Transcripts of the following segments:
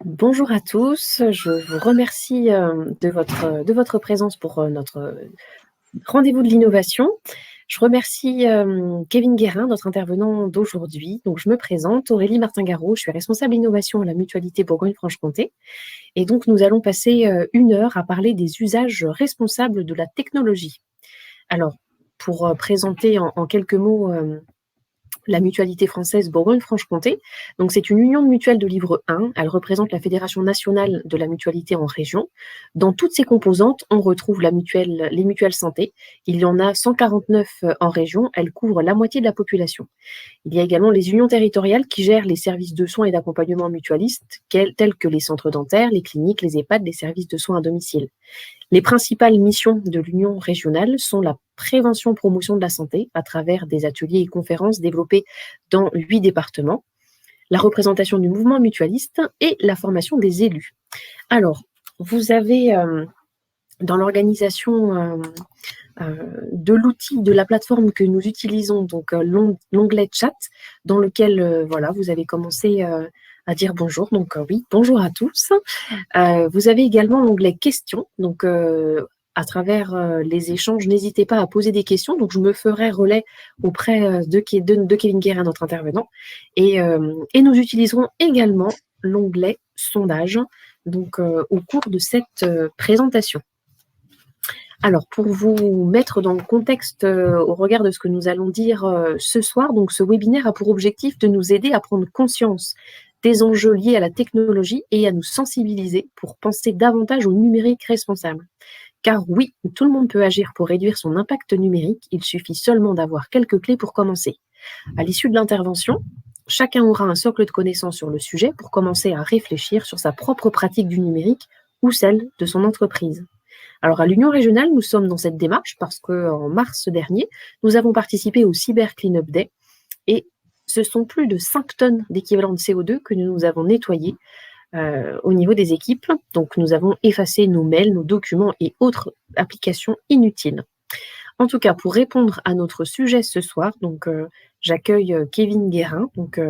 Bonjour à tous, je vous remercie de votre présence pour notre rendez-vous de l'innovation. Je remercie Kevin Guérin, notre intervenant d'aujourd'hui. Donc, je me présente, Aurélie Martin-Garot, je suis responsable innovation à la Mutualité Bourgogne-Franche-Comté. Et donc, nous allons passer 1 heure à parler des usages responsables de la technologie. Alors, pour présenter en quelques mots la Mutualité française Bourgogne-Franche-Comté. Donc, c'est une union de mutuelles de livre 1. Elle représente la Fédération nationale de la mutualité en région. Dans toutes ses composantes, on retrouve les mutuelles santé. Il y en a 149 en région. Elles couvrent la moitié de la population. Il y a également les unions territoriales qui gèrent les services de soins et d'accompagnement mutualistes, tels que les centres dentaires, les cliniques, les EHPAD, les services de soins à domicile. Les principales missions de l'Union régionale sont la prévention-promotion de la santé à travers des ateliers et conférences développés dans 8 départements, la représentation du mouvement mutualiste et la formation des élus. Alors, vous avez dans l'organisation de l'outil, de la plateforme que nous utilisons, donc l'onglet chat, dans lequel voilà, vous avez commencé à dire bonjour. Donc oui, bonjour à tous. Vous avez également l'onglet questions. Donc, à travers les échanges, n'hésitez pas à poser des questions. Donc, je me ferai relais auprès de Kevin Guérin, notre intervenant. Et nous utiliserons également l'onglet sondage donc, au cours de cette présentation. Alors, pour vous mettre dans le contexte au regard de ce que nous allons dire ce soir, donc ce webinaire a pour objectif de nous aider à prendre conscience des enjeux liés à la technologie et à nous sensibiliser pour penser davantage au numérique responsable. Car oui, tout le monde peut agir pour réduire son impact numérique, il suffit seulement d'avoir quelques clés pour commencer. À l'issue de l'intervention, chacun aura un socle de connaissances sur le sujet pour commencer à réfléchir sur sa propre pratique du numérique ou celle de son entreprise. Alors à l'Union régionale, nous sommes dans cette démarche parce qu'en mars dernier, nous avons participé au Cyber Cleanup Day et ce sont plus de 5 tonnes d'équivalent de CO2 que nous avons nettoyées au niveau des équipes. Donc nous avons effacé nos mails, nos documents et autres applications inutiles. En tout cas, pour répondre à notre sujet ce soir, donc j'accueille Kevin Guérin. Donc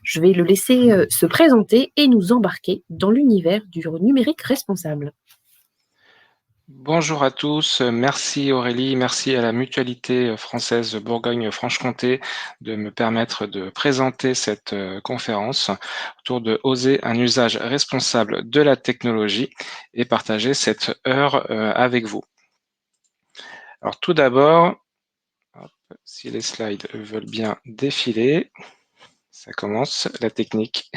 je vais le laisser se présenter et nous embarquer dans l'univers du numérique responsable. Bonjour à tous, merci Aurélie, merci à la Mutualité française Bourgogne-Franche-Comté de me permettre de présenter cette conférence autour de oser un usage responsable de la technologie et partager cette heure avec vous. Alors tout d'abord, si les slides veulent bien défiler, ça commence, la technique.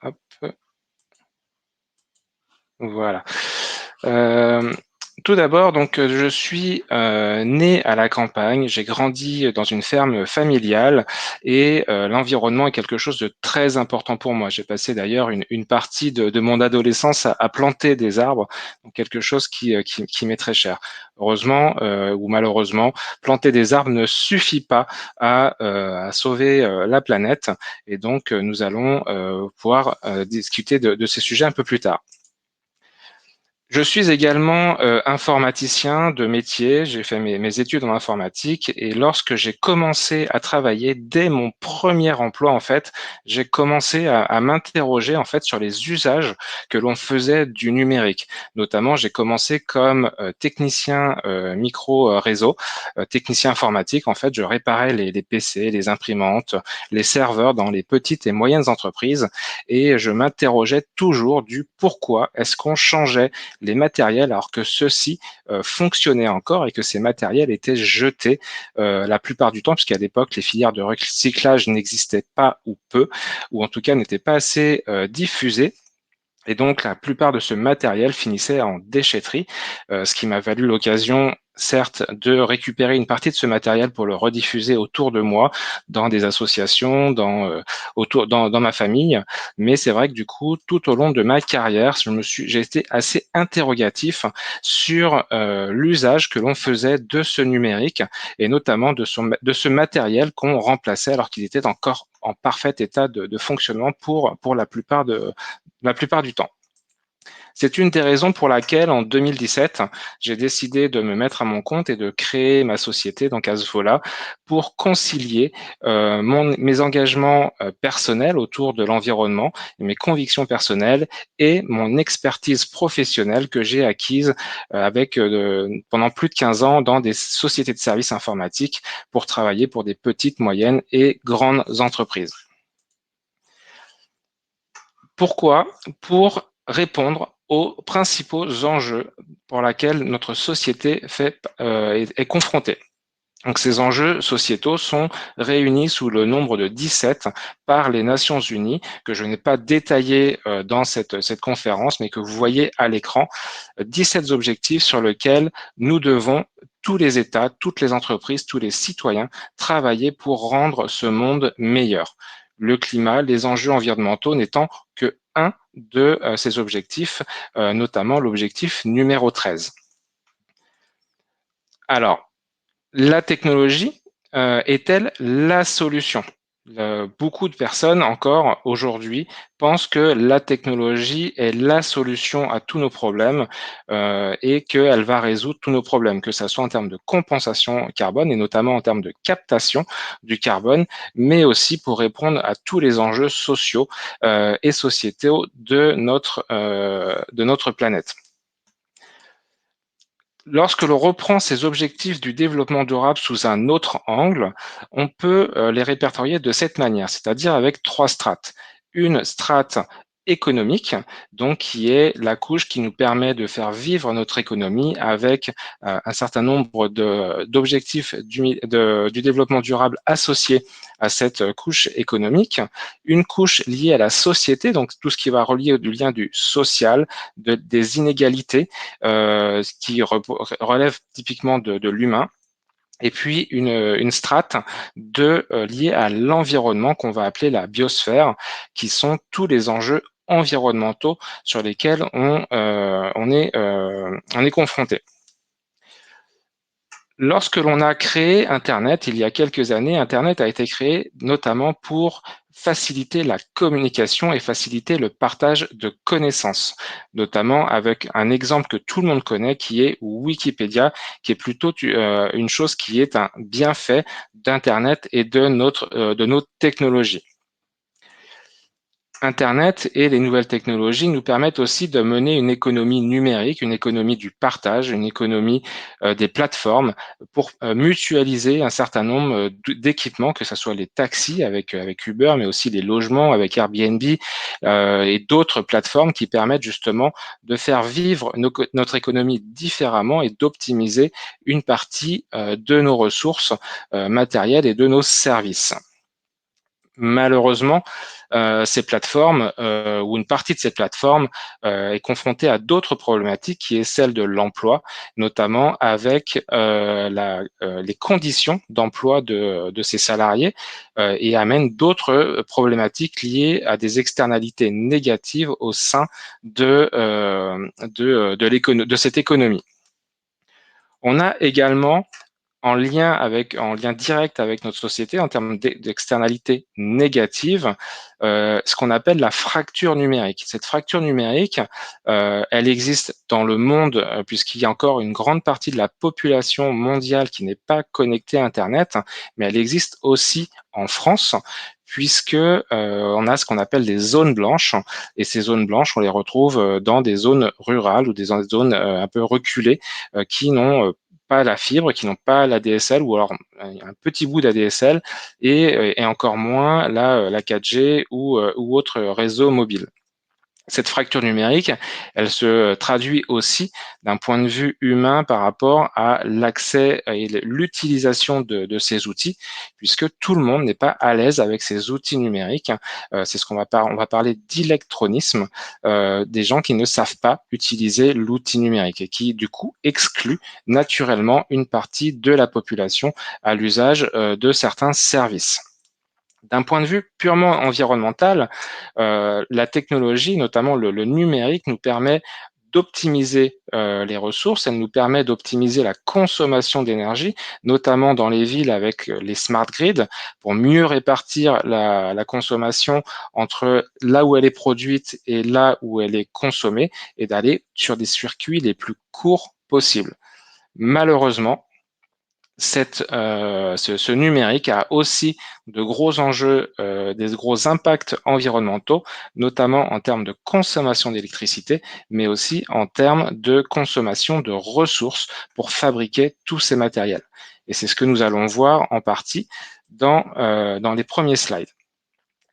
Hop. Voilà. Tout d'abord, donc, je suis né à la campagne, j'ai grandi dans une ferme familiale et l'environnement est quelque chose de très important pour moi. J'ai passé d'ailleurs une partie de mon adolescence à planter des arbres, donc quelque chose qui m'est très cher. Heureusement ou malheureusement, planter des arbres ne suffit pas à sauver la planète et donc nous allons pouvoir discuter de ces sujets un peu plus tard. Je suis également informaticien de métier, j'ai fait mes études en informatique et lorsque j'ai commencé à travailler, dès mon premier emploi en fait, j'ai commencé à m'interroger en fait sur les usages que l'on faisait du numérique. Notamment, j'ai commencé comme technicien micro-réseau, technicien informatique. En fait, je réparais les PC, les imprimantes, les serveurs dans les petites et moyennes entreprises et je m'interrogeais toujours du pourquoi est-ce qu'on changeait les matériels alors que ceux-ci fonctionnaient encore et que ces matériels étaient jetés la plupart du temps, puisqu'à l'époque, les filières de recyclage n'existaient pas ou peu, ou en tout cas n'étaient pas assez diffusées. Et donc, la plupart de ce matériel finissait en déchetterie, ce qui m'a valu l'occasion, certes, de récupérer une partie de ce matériel pour le rediffuser autour de moi, dans des associations, dans ma famille. Mais c'est vrai que du coup, tout au long de ma carrière, j'ai été assez interrogatif sur l'usage que l'on faisait de ce numérique et notamment de ce matériel qu'on remplaçait alors qu'il était encore en parfait état de fonctionnement pour la plupart du temps. C'est une des raisons pour laquelle, en 2017, j'ai décidé de me mettre à mon compte et de créer ma société, donc Asvola, pour concilier mes engagements personnels autour de l'environnement, mes convictions personnelles et mon expertise professionnelle que j'ai acquise pendant plus de 15 ans dans des sociétés de services informatiques pour travailler pour des petites, moyennes et grandes entreprises. Pourquoi? Pour répondre aux principaux enjeux pour lesquels notre société est confrontée. Donc, ces enjeux sociétaux sont réunis sous le nombre de 17 par les Nations Unies, que je n'ai pas détaillé dans cette conférence, mais que vous voyez à l'écran. 17 objectifs sur lesquels nous devons, tous les États, toutes les entreprises, tous les citoyens, travailler pour rendre ce monde meilleur. Le climat, les enjeux environnementaux n'étant que un de ces objectifs, notamment l'objectif numéro 13. Alors, la technologie est-elle la solution? Beaucoup de personnes encore aujourd'hui pensent que la technologie est la solution à tous nos problèmes et qu'elle va résoudre tous nos problèmes, que ce soit en termes de compensation carbone et notamment en termes de captation du carbone, mais aussi pour répondre à tous les enjeux sociaux et sociétaux de notre planète. Lorsque l'on reprend ces objectifs du développement durable sous un autre angle, on peut les répertorier de cette manière, c'est-à-dire avec 3 strates. Une strate économique, donc qui est la couche qui nous permet de faire vivre notre économie avec un certain nombre d'objectifs du développement durable associés à cette couche économique. Une couche liée à la société, donc tout ce qui va relier du lien du social, des inégalités, qui relève typiquement de l'humain, et puis une strate liée à l'environnement qu'on va appeler la biosphère, qui sont tous les enjeux environnementaux sur lesquels on est confronté. Lorsque l'on a créé Internet, il y a quelques années, Internet a été créé notamment pour faciliter la communication et faciliter le partage de connaissances, notamment avec un exemple que tout le monde connaît qui est Wikipédia, qui est plutôt une chose qui est un bienfait d'Internet et de nos technologies. Internet et les nouvelles technologies nous permettent aussi de mener une économie numérique, une économie du partage, une économie des plateformes pour mutualiser un certain nombre d'équipements, que ce soit les taxis avec Uber, mais aussi les logements avec Airbnb et d'autres plateformes qui permettent justement de faire vivre notre économie différemment et d'optimiser une partie de nos ressources matérielles et de nos services. Malheureusement, ces plateformes ou une partie de ces plateformes est confrontée à d'autres problématiques qui est celle de l'emploi, notamment avec les conditions d'emploi de ces salariés et amène d'autres problématiques liées à des externalités négatives au sein de cette économie. On a également en lien direct avec notre société en termes d'externalités négatives, ce qu'on appelle la fracture numérique. Cette fracture numérique, elle existe dans le monde puisqu'il y a encore une grande partie de la population mondiale qui n'est pas connectée à Internet, mais elle existe aussi en France puisque on a ce qu'on appelle des zones blanches, et ces zones blanches, on les retrouve dans des zones rurales ou des zones un peu reculées qui n'ont pas la fibre, qui n'ont pas la DSL ou alors un petit bout d'ADSL et encore moins la 4G ou autre réseau mobile. Cette fracture numérique, elle se traduit aussi d'un point de vue humain par rapport à l'accès et l'utilisation de ces outils, puisque tout le monde n'est pas à l'aise avec ces outils numériques. C'est ce qu'on va on va parler d'électronisme, des gens qui ne savent pas utiliser l'outil numérique et qui, du coup, excluent naturellement une partie de la population à l'usage de certains services. D'un point de vue purement environnemental, la technologie, notamment le numérique, nous permet d'optimiser les ressources, elle nous permet d'optimiser la consommation d'énergie, notamment dans les villes avec les smart grids, pour mieux répartir la consommation entre là où elle est produite et là où elle est consommée, et d'aller sur des circuits les plus courts possibles. Malheureusement, ce numérique a aussi de gros enjeux, des gros impacts environnementaux, notamment en termes de consommation d'électricité, mais aussi en termes de consommation de ressources pour fabriquer tous ces matériels. Et c'est ce que nous allons voir en partie dans les premiers slides.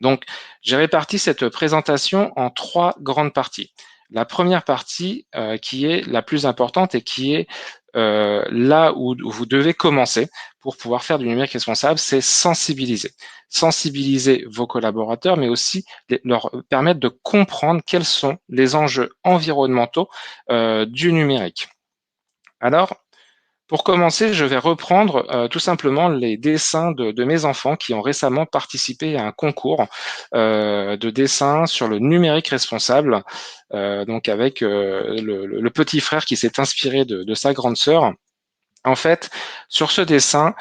Donc, j'ai réparti cette présentation en 3 grandes parties. La première partie, qui est la plus importante et qui est là où vous devez commencer pour pouvoir faire du numérique responsable, c'est sensibiliser. Sensibiliser vos collaborateurs, mais aussi leur permettre de comprendre quels sont les enjeux environnementaux du numérique. Alors, pour commencer, je vais reprendre tout simplement les dessins de mes enfants qui ont récemment participé à un concours de dessin sur le numérique responsable, donc avec le petit frère qui s'est inspiré de sa grande sœur. En fait, sur ce dessin,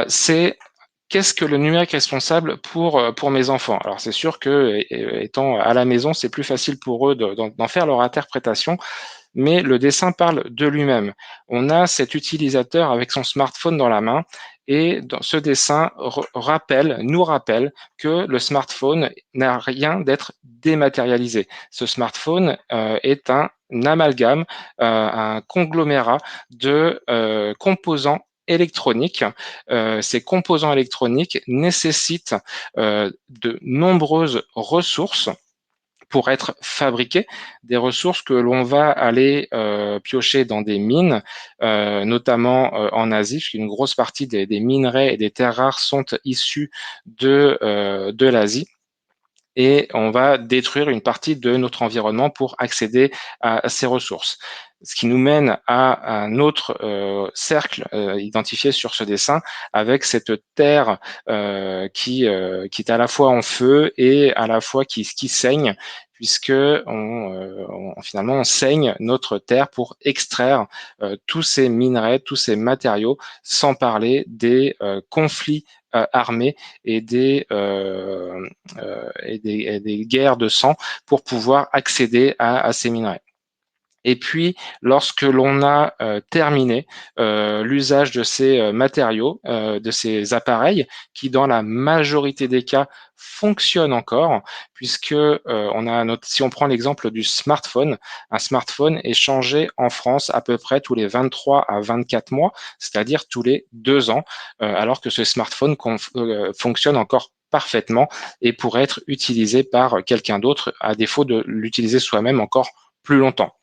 c'est qu'est-ce que le numérique responsable pour mes enfants? Alors c'est sûr que étant à la maison, c'est plus facile pour eux d'en faire leur interprétation, mais le dessin parle de lui-même. On a cet utilisateur avec son smartphone dans la main et dans ce dessin nous rappelle que le smartphone n'a rien d'être dématérialisé. Ce smartphone est un amalgame, un conglomérat de composants électroniques. Ces composants électroniques nécessitent de nombreuses ressources pour être fabriqués, des ressources que l'on va aller piocher dans des mines, notamment en Asie, puisqu'une grosse partie des minerais et des terres rares sont issus de l'Asie. Et on va détruire une partie de notre environnement pour accéder à ces ressources. Ce qui nous mène à un autre cercle identifié sur ce dessin avec cette terre qui est à la fois en feu et à la fois qui saigne, puisque finalement on saigne notre terre pour extraire tous ces minerais, tous ces matériaux, sans parler des conflits armés et des guerres de sang pour pouvoir accéder à ces minerais. Et puis, lorsque l'on a terminé l'usage de ces matériaux, de ces appareils, qui dans la majorité des cas fonctionnent encore, puisque si on prend l'exemple du smartphone, un smartphone est changé en France à peu près tous les 23 à 24 mois, c'est-à-dire tous les 2 ans, alors que ce smartphone fonctionne encore parfaitement et pourrait être utilisé par quelqu'un d'autre, à défaut de l'utiliser soi-même encore plus longtemps.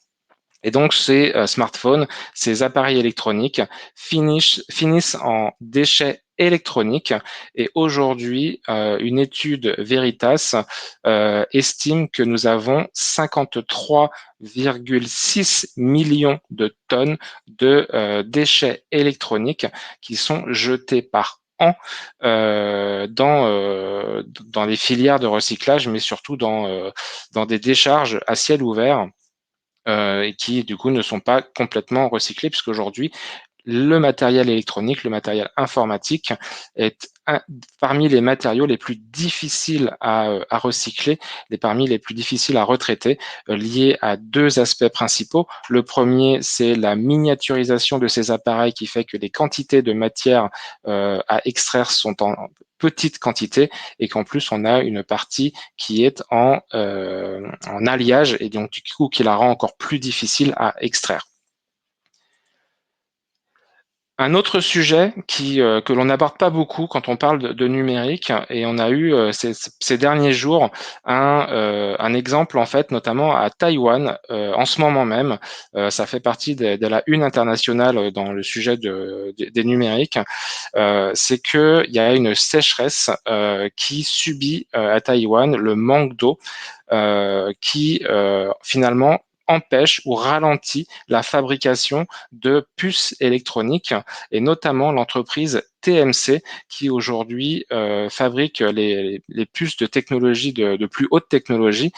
Et donc, ces smartphones, ces appareils électroniques finissent en déchets électroniques. Et aujourd'hui, une étude Veritas estime que nous avons 53,6 millions de tonnes de déchets électroniques qui sont jetés par an dans les filières de recyclage, mais surtout dans des décharges à ciel ouvert et qui du coup ne sont pas complètement recyclés, puisqu'aujourd'hui le matériel électronique, le matériel informatique est parmi les matériaux les plus difficiles à recycler, parmi les plus difficiles à retraiter, liés à 2 aspects principaux. Le premier, c'est la miniaturisation de ces appareils qui fait que les quantités de matière à extraire sont en petite quantité et qu'en plus on a une partie qui est en alliage et donc du coup qui la rend encore plus difficile à extraire. Un autre sujet que l'on n'aborde pas beaucoup quand on parle de numérique, et on a eu ces derniers jours un exemple en fait, notamment à Taïwan en ce moment même. Ça fait partie de la une internationale dans le sujet des numériques. C'est que il y a une sécheresse qui subit à Taïwan le manque d'eau, qui finalement empêche ou ralentit la fabrication de puces électroniques, et notamment l'entreprise TMC qui aujourd'hui fabrique les puces de technologie de plus haute technologie,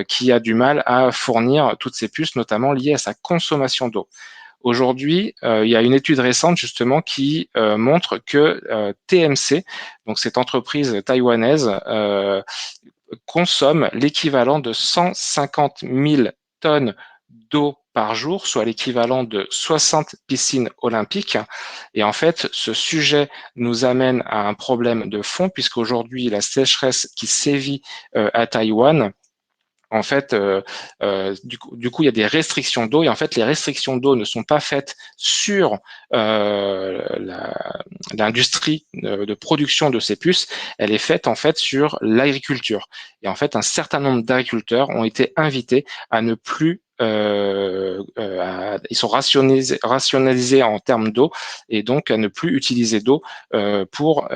qui a du mal à fournir toutes ces puces, notamment liées à sa consommation d'eau. Aujourd'hui, il y a une étude récente justement qui montre que TMC, donc cette entreprise taïwanaise, consomme l'équivalent de 150 000 tonnes d'eau par jour, soit l'équivalent de 60 piscines olympiques. Et en fait, ce sujet nous amène à un problème de fond, puisqu'aujourd'hui, la sécheresse qui sévit à Taïwan, en fait, du coup, il y a des restrictions d'eau, et en fait, les restrictions d'eau ne sont pas faites sur l'industrie de production de ces puces, elle est faite en fait sur l'agriculture. Et en fait, un certain nombre d'agriculteurs ont été invités à ne plus ils sont rationalisés en termes d'eau, et donc à ne plus utiliser d'eau pour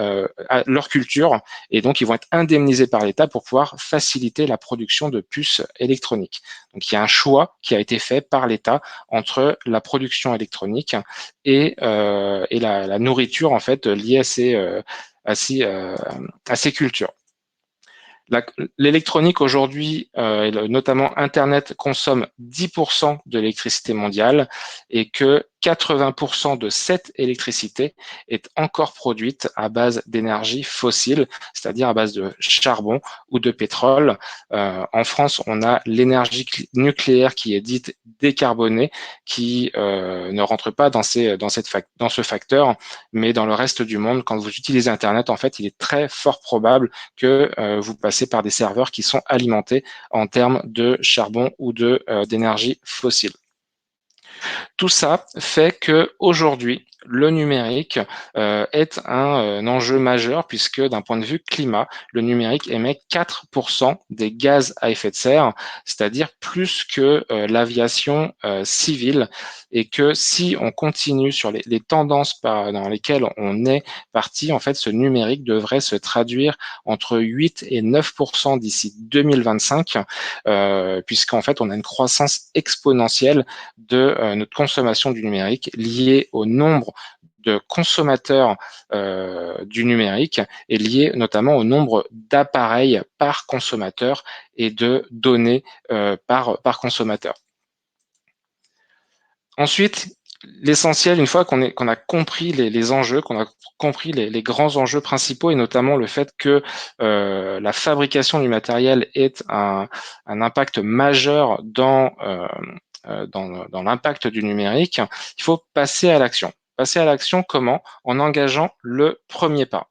leur culture, et donc ils vont être indemnisés par l'État pour pouvoir faciliter la production de puces électroniques. Donc il y a un choix qui a été fait par l'État entre la production électronique et la nourriture en fait liée à ces cultures. L'électronique aujourd'hui, notamment Internet, consomme 10% de l'électricité mondiale, et que 80% de cette électricité est encore produite à base d'énergie fossile, c'est-à-dire à base de charbon ou de pétrole. En France, on a l'énergie nucléaire qui est dite décarbonée, qui ne rentre pas dans ce facteur, mais dans le reste du monde, quand vous utilisez Internet, en fait, il est très fort probable que vous passez par des serveurs qui sont alimentés en termes de charbon ou d'énergie fossile. Tout ça fait que aujourd'hui, le numérique est un enjeu majeur, puisque d'un point de vue climat, le numérique émet 4% des gaz à effet de serre, c'est-à-dire plus que l'aviation civile, et que si on continue sur les tendances dans lesquelles on est parti, en fait, ce numérique devrait se traduire entre 8 et 9% d'ici 2025, puisqu'en fait, on a une croissance exponentielle de notre consommation du numérique liée au nombre de consommateurs du numérique, et lié notamment au nombre d'appareils par consommateur et de données par consommateur. Ensuite, l'essentiel, une fois qu'on a compris les enjeux, qu'on a compris les grands enjeux principaux, et notamment le fait que la fabrication du matériel ait un impact majeur dans l'impact du numérique, il faut passer à l'action. Passer à l'action comment? En engageant le premier pas.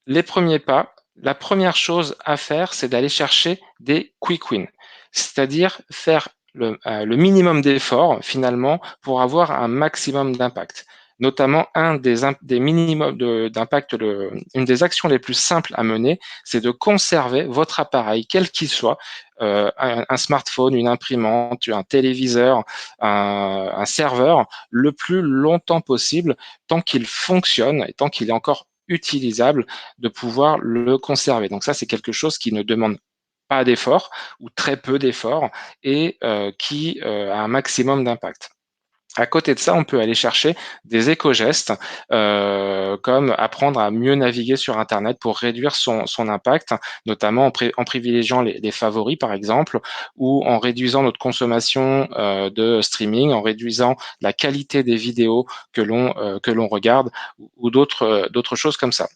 Les premiers pas, la première chose à faire, c'est d'aller chercher des quick wins, c'est-à-dire faire le minimum d'efforts finalement pour avoir un maximum d'impact. Notamment, un des minimums d'impact, une des actions les plus simples à mener, c'est de conserver votre appareil, quel qu'il soit, un smartphone, une imprimante, un téléviseur, un serveur, le plus longtemps possible, tant qu'il fonctionne et tant qu'il est encore utilisable, de pouvoir le conserver. Donc ça, c'est quelque chose qui ne demande pas d'effort ou très peu d'efforts, et qui a un maximum d'impact. À côté de ça, on peut aller chercher des éco-gestes, comme apprendre à mieux naviguer sur Internet pour réduire son impact, notamment en privilégiant les favoris, par exemple, ou en réduisant notre consommation de streaming, en réduisant la qualité des vidéos que l'on regarde, ou d'autres choses comme ça.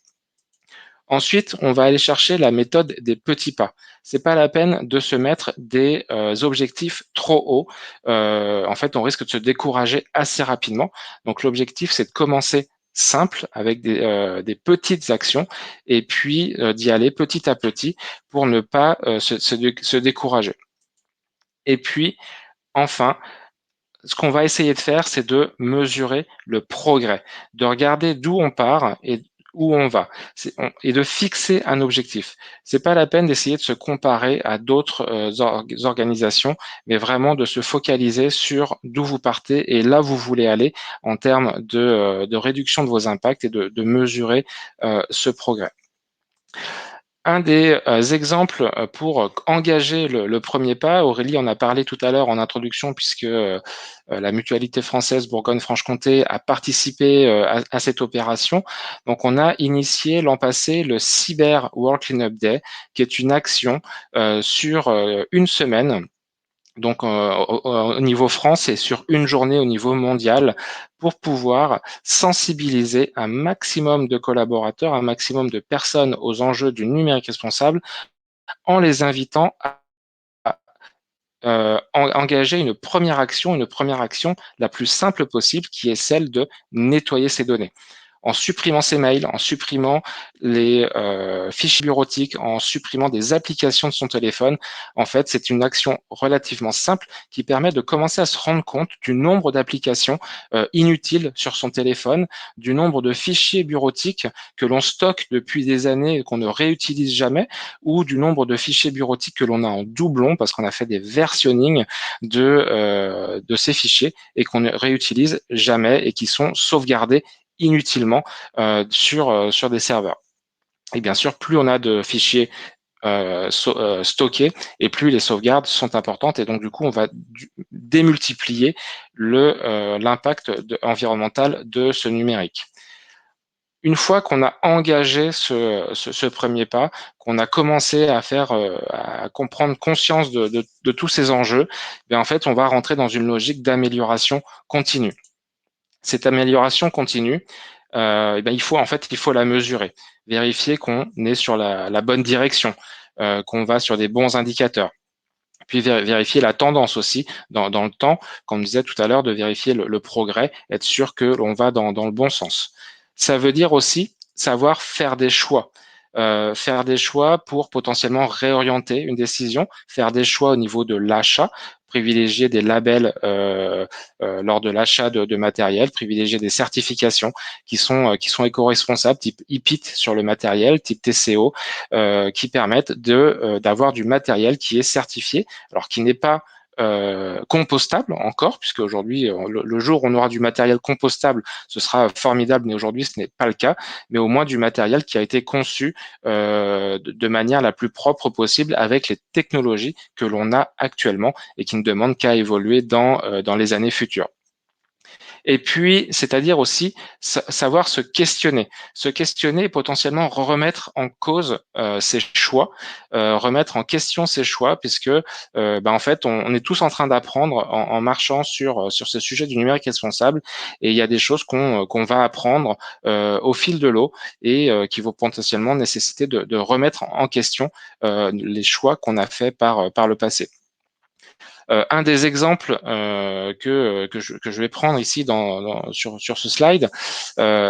Ensuite, on va aller chercher la méthode des petits pas. C'est pas la peine de se mettre des objectifs trop hauts. En fait, on risque de se décourager assez rapidement. Donc, l'objectif, c'est de commencer simple avec des petites actions, et puis d'y aller petit à petit pour ne pas se décourager. Et puis, enfin, ce qu'on va essayer de faire, c'est de mesurer le progrès, de regarder d'où on part et où on va, et de fixer un objectif. C'est pas la peine d'essayer de se comparer à d'autres organisations, mais vraiment de se focaliser sur d'où vous partez et là où vous voulez aller en termes de réduction de vos impacts, et de mesurer ce progrès. Un des exemples pour engager le premier pas, Aurélie en a parlé tout à l'heure en introduction, puisque la Mutualité française Bourgogne-Franche-Comté a participé à cette opération. Donc, on a initié l'an passé le Cyber World Cleanup Day, qui est une action sur une semaine. Donc, au niveau France et sur une journée au niveau mondial, pour pouvoir sensibiliser un maximum de collaborateurs, un maximum de personnes aux enjeux du numérique responsable, en les invitant à engager une première action la plus simple possible, qui est celle de nettoyer ces données, en supprimant ses mails, en supprimant les fichiers bureautiques, en supprimant des applications de son téléphone. En fait, c'est une action relativement simple qui permet de commencer à se rendre compte du nombre d'applications inutiles sur son téléphone, du nombre de fichiers bureautiques que l'on stocke depuis des années et qu'on ne réutilise jamais, ou du nombre de fichiers bureautiques que l'on a en doublon parce qu'on a fait des versionnings de ces fichiers et qu'on ne réutilise jamais et qui sont sauvegardés inutilement sur des serveurs. Et bien sûr, plus on a de fichiers stockés et plus les sauvegardes sont importantes, et donc du coup on va démultiplier l'impact environnemental de ce numérique. Une fois qu'on a engagé ce premier pas, qu'on a commencé à faire, à comprendre conscience de tous ces enjeux, bien en fait on va rentrer dans une logique d'amélioration continue. Cette amélioration continue, eh bien, il faut la mesurer, vérifier qu'on est sur la bonne direction, qu'on va sur des bons indicateurs. Puis vérifier la tendance aussi dans le temps, comme on disait tout à l'heure, de vérifier le progrès, être sûr que l'on va dans le bon sens. Ça veut dire aussi savoir faire des choix pour potentiellement réorienter une décision, faire des choix au niveau de l'achat, privilégier des labels lors de l'achat de matériel, privilégier des certifications qui sont éco-responsables, type IPIT sur le matériel, type TCO, qui permettent d'avoir du matériel qui est certifié, alors qui n'est pas compostable encore, puisque aujourd'hui, le jour où on aura du matériel compostable, ce sera formidable, mais aujourd'hui, ce n'est pas le cas, mais au moins du matériel qui a été conçu de manière la plus propre possible avec les technologies que l'on a actuellement et qui ne demandent qu'à évoluer dans les années futures. Et puis, c'est-à-dire aussi savoir se questionner et potentiellement remettre en cause ses choix, remettre en question ses choix, puisque en fait, on est tous en train d'apprendre en marchant sur ce sujet du numérique responsable, et il y a des choses qu'on va apprendre au fil de l'eau et qui vont potentiellement nécessiter de remettre en question les choix qu'on a fait par le passé. Un des exemples que je vais prendre ici sur ce slide,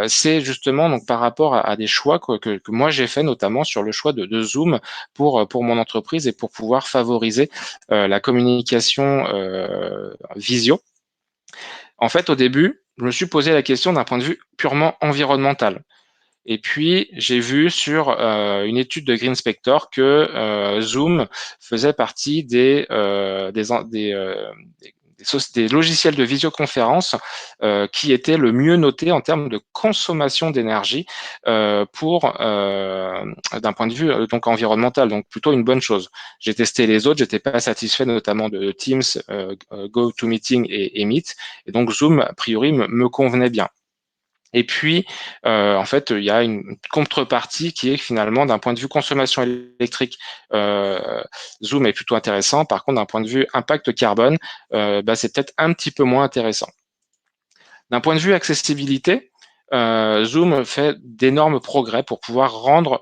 c'est justement donc par rapport à des choix que moi j'ai fait, notamment sur le choix de Zoom pour mon entreprise et pour pouvoir favoriser la communication visio. En fait, au début, je me suis posé la question d'un point de vue purement environnemental. Et puis, j'ai vu sur une étude de Green Spector que Zoom faisait partie des logiciels de visioconférence qui étaient le mieux notés en termes de consommation d'énergie d'un point de vue donc environnemental, donc plutôt une bonne chose. J'ai testé les autres, j'étais pas satisfait notamment de Teams, GoToMeeting et Meet, et donc Zoom a priori me convenait bien. Et puis, en fait, il y a une contrepartie qui est finalement, d'un point de vue consommation électrique, Zoom est plutôt intéressant. Par contre, d'un point de vue impact carbone, c'est peut-être un petit peu moins intéressant. D'un point de vue accessibilité, Zoom fait d'énormes progrès pour pouvoir rendre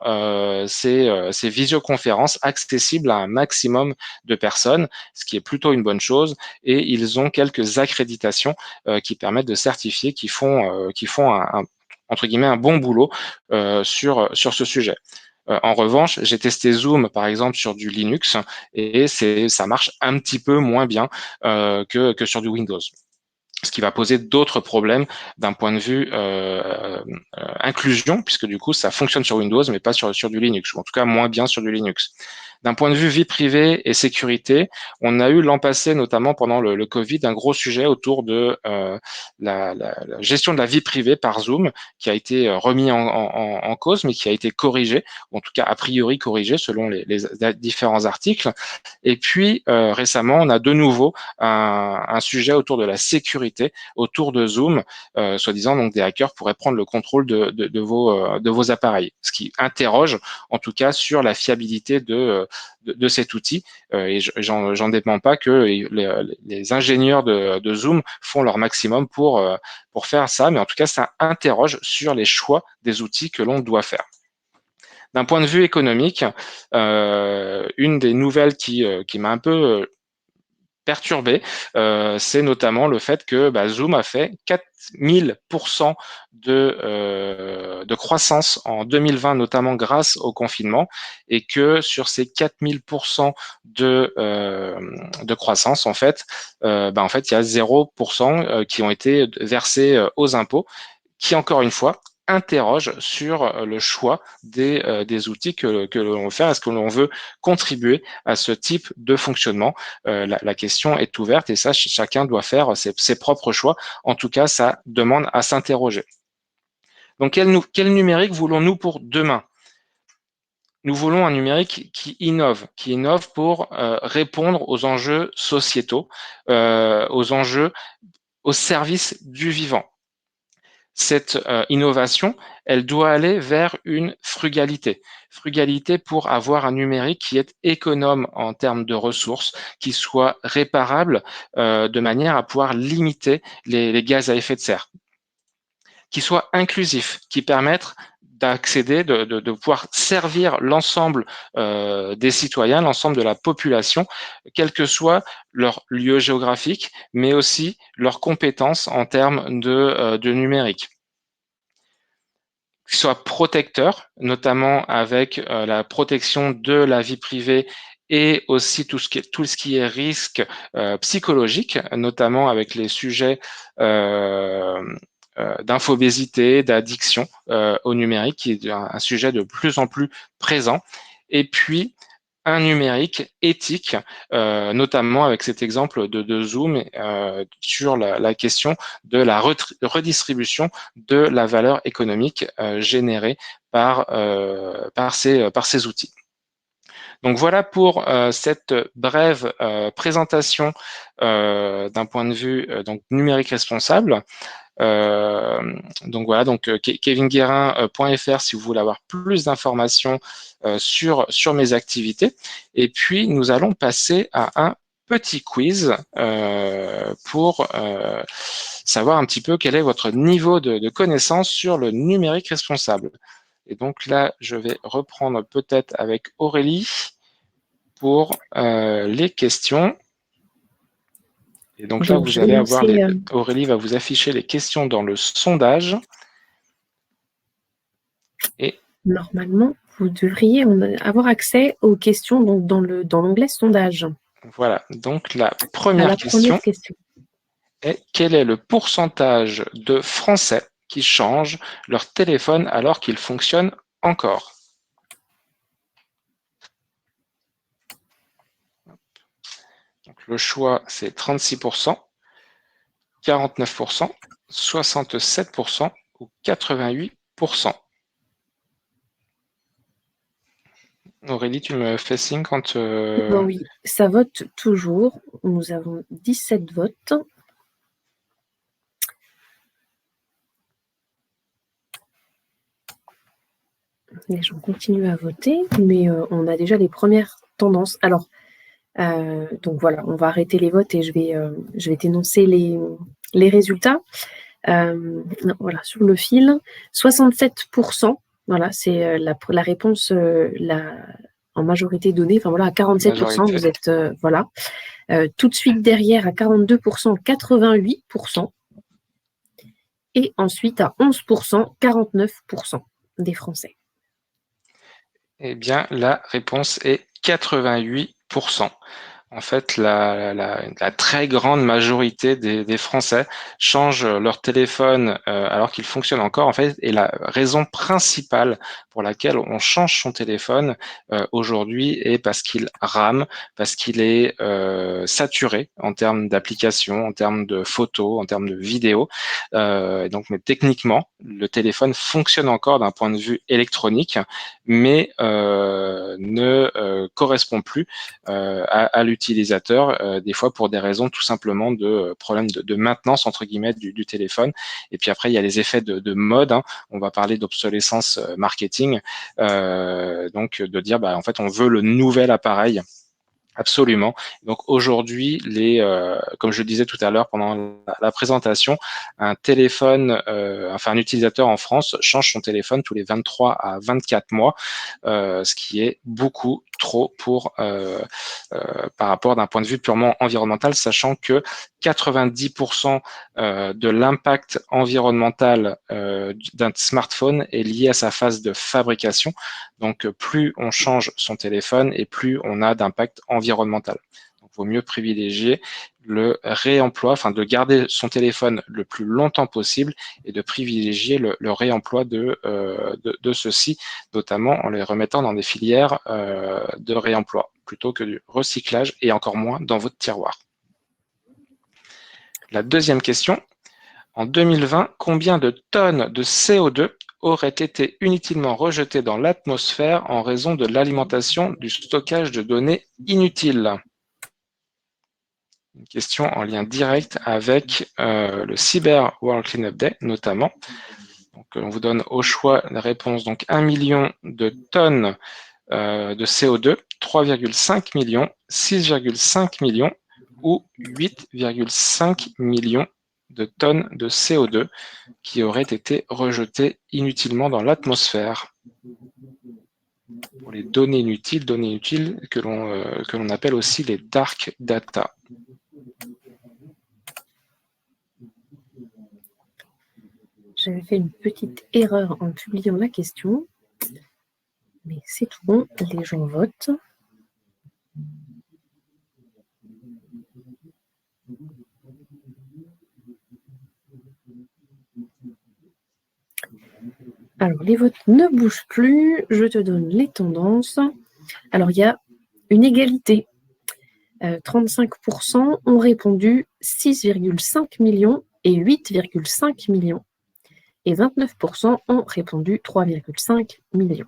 ces visioconférences accessibles à un maximum de personnes, ce qui est plutôt une bonne chose. Et ils ont quelques accréditations qui permettent de certifier qu'ils font entre guillemets un bon boulot sur ce sujet. En revanche, j'ai testé Zoom, par exemple, sur du Linux, et ça marche un petit peu moins bien que sur du Windows, ce qui va poser d'autres problèmes d'un point de vue inclusion, puisque du coup, ça fonctionne sur Windows, mais pas sur du Linux, ou en tout cas moins bien sur du Linux. D'un point de vue vie privée et sécurité, on a eu l'an passé, notamment pendant le Covid, un gros sujet autour de la gestion de la vie privée par Zoom, qui a été remis en cause, mais qui a été corrigé, ou en tout cas a priori corrigé selon les différents articles. Et puis récemment, on a de nouveau un sujet autour de la sécurité, autour de Zoom, soi-disant donc des hackers pourraient prendre le contrôle de vos appareils, ce qui interroge en tout cas sur la fiabilité de cet outil. Et j'en dépends pas que les ingénieurs de Zoom font leur maximum pour faire ça, mais en tout cas, ça interroge sur les choix des outils que l'on doit faire. D'un point de vue économique, une des nouvelles qui m'a un peu perturbé, c'est notamment le fait que Zoom a fait 4000% de croissance en 2020, notamment grâce au confinement, et que sur ces 4000% de croissance, en fait, il y a 0% qui ont été versés aux impôts, qui, encore une fois, interroge sur le choix des outils que l'on veut faire. Est-ce que l'on veut contribuer à ce type de fonctionnement? La question est ouverte et ça, chacun doit faire ses propres choix. En tout cas, ça demande à s'interroger. Donc, quel numérique voulons-nous pour demain? Nous voulons un numérique qui innove pour répondre aux enjeux sociétaux, aux enjeux au service du vivant. Cette innovation, elle doit aller vers une frugalité. Frugalité pour avoir un numérique qui est économe en termes de ressources, qui soit réparable de manière à pouvoir limiter les gaz à effet de serre, qui soit inclusif, qui permette d'accéder, de pouvoir servir l'ensemble des citoyens, l'ensemble de la population, quel que soit leur lieu géographique, mais aussi leurs compétences en termes de numérique, qui soit protecteur, notamment avec la protection de la vie privée et aussi tout ce qui est risque psychologique, notamment avec les sujets d'infobésité, d'addiction au numérique, qui est un sujet de plus en plus présent. Et puis, un numérique éthique, notamment avec cet exemple de Zoom sur la question de la redistribution de la valeur économique générée par ces outils. Donc voilà pour cette brève présentation d'un point de vue donc numérique responsable. Donc voilà, donc kevinguerin.fr si vous voulez avoir plus d'informations sur mes activités. Et puis nous allons passer à un petit quiz pour savoir un petit peu quel est votre niveau de connaissance sur le numérique responsable. Et donc là, je vais reprendre peut-être avec Aurélie pour les questions. Et donc là, Donc, vous je vais allez avoir lancer. Aurélie va vous afficher les questions dans le sondage. Et Normalement, vous devriez avoir accès aux questions donc, dans l'onglet sondage. voilà. Donc la À première la première question question. est: quel est le pourcentage de Français qui changent leur téléphone alors qu'il fonctionne encore? Donc, le choix, c'est 36%, 49%, 67% ou 88%. Aurélie, tu me fais signe quand... Oui, ça vote toujours. Nous avons 17 votes. Les gens continuent à voter, mais on a déjà les premières tendances. Alors, donc voilà, on va arrêter les votes et je vais t'énoncer les résultats. Voilà, sur le fil, 67%, voilà, c'est la réponse en majorité donnée, enfin voilà, à 47%, majorité. vous êtes, voilà. Tout de suite derrière, à 42%, 88%. Et ensuite, à 11%, 49% des Français. Eh bien, la réponse est 88%. En fait, la très grande majorité des Français changent leur téléphone alors qu'il fonctionne encore. En fait, et la raison principale pour laquelle on change son téléphone aujourd'hui est parce qu'il rame, parce qu'il est saturé en termes d'applications, en termes de photos, en termes de vidéos. Donc, mais techniquement, le téléphone fonctionne encore d'un point de vue électronique, mais ne correspond plus à l'utilisateur, des fois pour des raisons tout simplement de problèmes de maintenance entre guillemets du téléphone. Et puis après, il y a les effets de mode. Hein. On va parler d'obsolescence marketing, donc de dire en fait on veut le nouvel appareil. Absolument. Donc aujourd'hui, comme je le disais tout à l'heure pendant la présentation, un téléphone, enfin un utilisateur en France change son téléphone tous les 23 à 24 mois, ce qui est beaucoup trop par rapport d'un point de vue purement environnemental, sachant que 90% de l'impact environnemental d'un smartphone est lié à sa phase de fabrication. Donc, plus on change son téléphone et plus on a d'impact environnemental. Donc, il vaut mieux privilégier le réemploi, enfin de garder son téléphone le plus longtemps possible et de privilégier le réemploi de ceux-ci, notamment en les remettant dans des filières de réemploi plutôt que du recyclage et encore moins dans votre tiroir. La deuxième question, en 2020, combien de tonnes de CO2 auraient été inutilement rejetées dans l'atmosphère en raison de l'alimentation du stockage de données inutiles? Une question en lien direct avec le Cyber World Cleanup Day notamment. Donc, on vous donne au choix la réponse, donc 1 million de tonnes de CO2, 3,5 millions, 6,5 millions ou 8,5 millions de tonnes de CO2 qui auraient été rejetées inutilement dans l'atmosphère. Pour les données inutiles que l'on appelle aussi les dark data. J'avais fait une petite erreur en publiant la question, mais c'est tout bon, les gens votent. Alors, les votes ne bougent plus. Je te donne les tendances. Alors, il y a une égalité. 35% ont répondu 6,5 millions et 8,5 millions. Et 29% ont répondu 3,5 millions.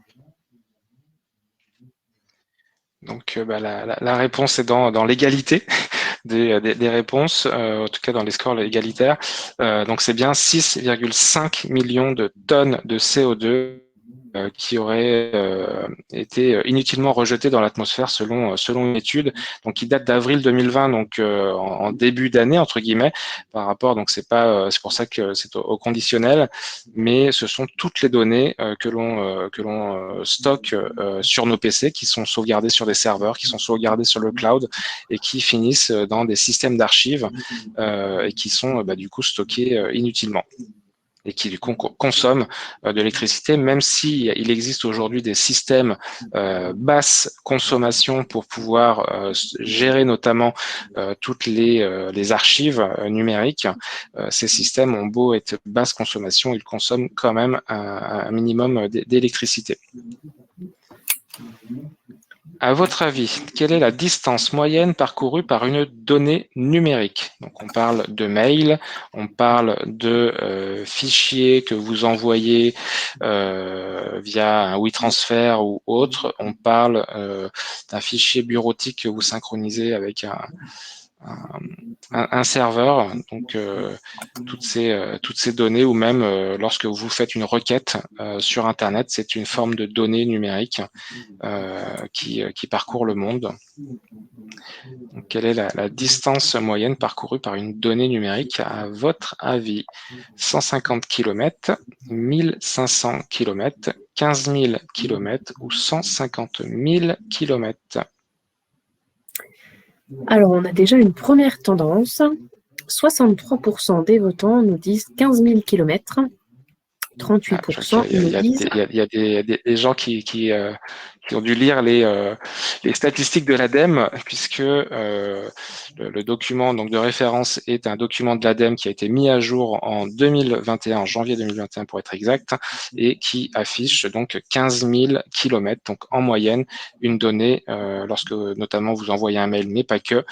Donc, la réponse est dans l'égalité des réponses, en tout cas dans les scores égalitaires. Donc, c'est bien 6,5 millions de tonnes de CO2 qui auraient été inutilement rejetées dans l'atmosphère selon une étude, donc qui date d'avril 2020, donc en début d'année entre guillemets, par rapport. Donc c'est pour ça que c'est au conditionnel, mais ce sont toutes les données que l'on stocke sur nos PC, qui sont sauvegardées sur des serveurs, qui sont sauvegardées sur le cloud et qui finissent dans des systèmes d'archives et qui sont du coup stockées inutilement et qui du coup consomment de l'électricité, même si il existe aujourd'hui des systèmes basse consommation pour pouvoir gérer notamment toutes les archives numériques. Ces systèmes ont beau être basse consommation, ils consomment quand même un minimum d'électricité. À votre avis, quelle est la distance moyenne parcourue par une donnée numérique? Donc, on parle de mail, on parle de fichiers que vous envoyez via un WeTransfer ou autre. On parle d'un fichier bureautique que vous synchronisez avec un serveur. Donc, toutes ces données, ou même lorsque vous faites une requête sur Internet, c'est une forme de données numériques qui parcourt le monde. Donc, quelle est la distance moyenne parcourue par une donnée numérique à votre avis? 150 km, 1500 km, 15 000 km ou 150 000 km? Alors, on a déjà une première tendance. 63% des votants nous disent 15 000 km. 38% nous disent... Il y a des gens qui ont dû lire les statistiques de l'ADEME, puisque le document donc de référence est un document de l'ADEME qui a été mis à jour en 2021, en janvier 2021 pour être exact, et qui affiche donc 15 000 kilomètres, donc en moyenne, une donnée, lorsque notamment vous envoyez un mail, mais pas que,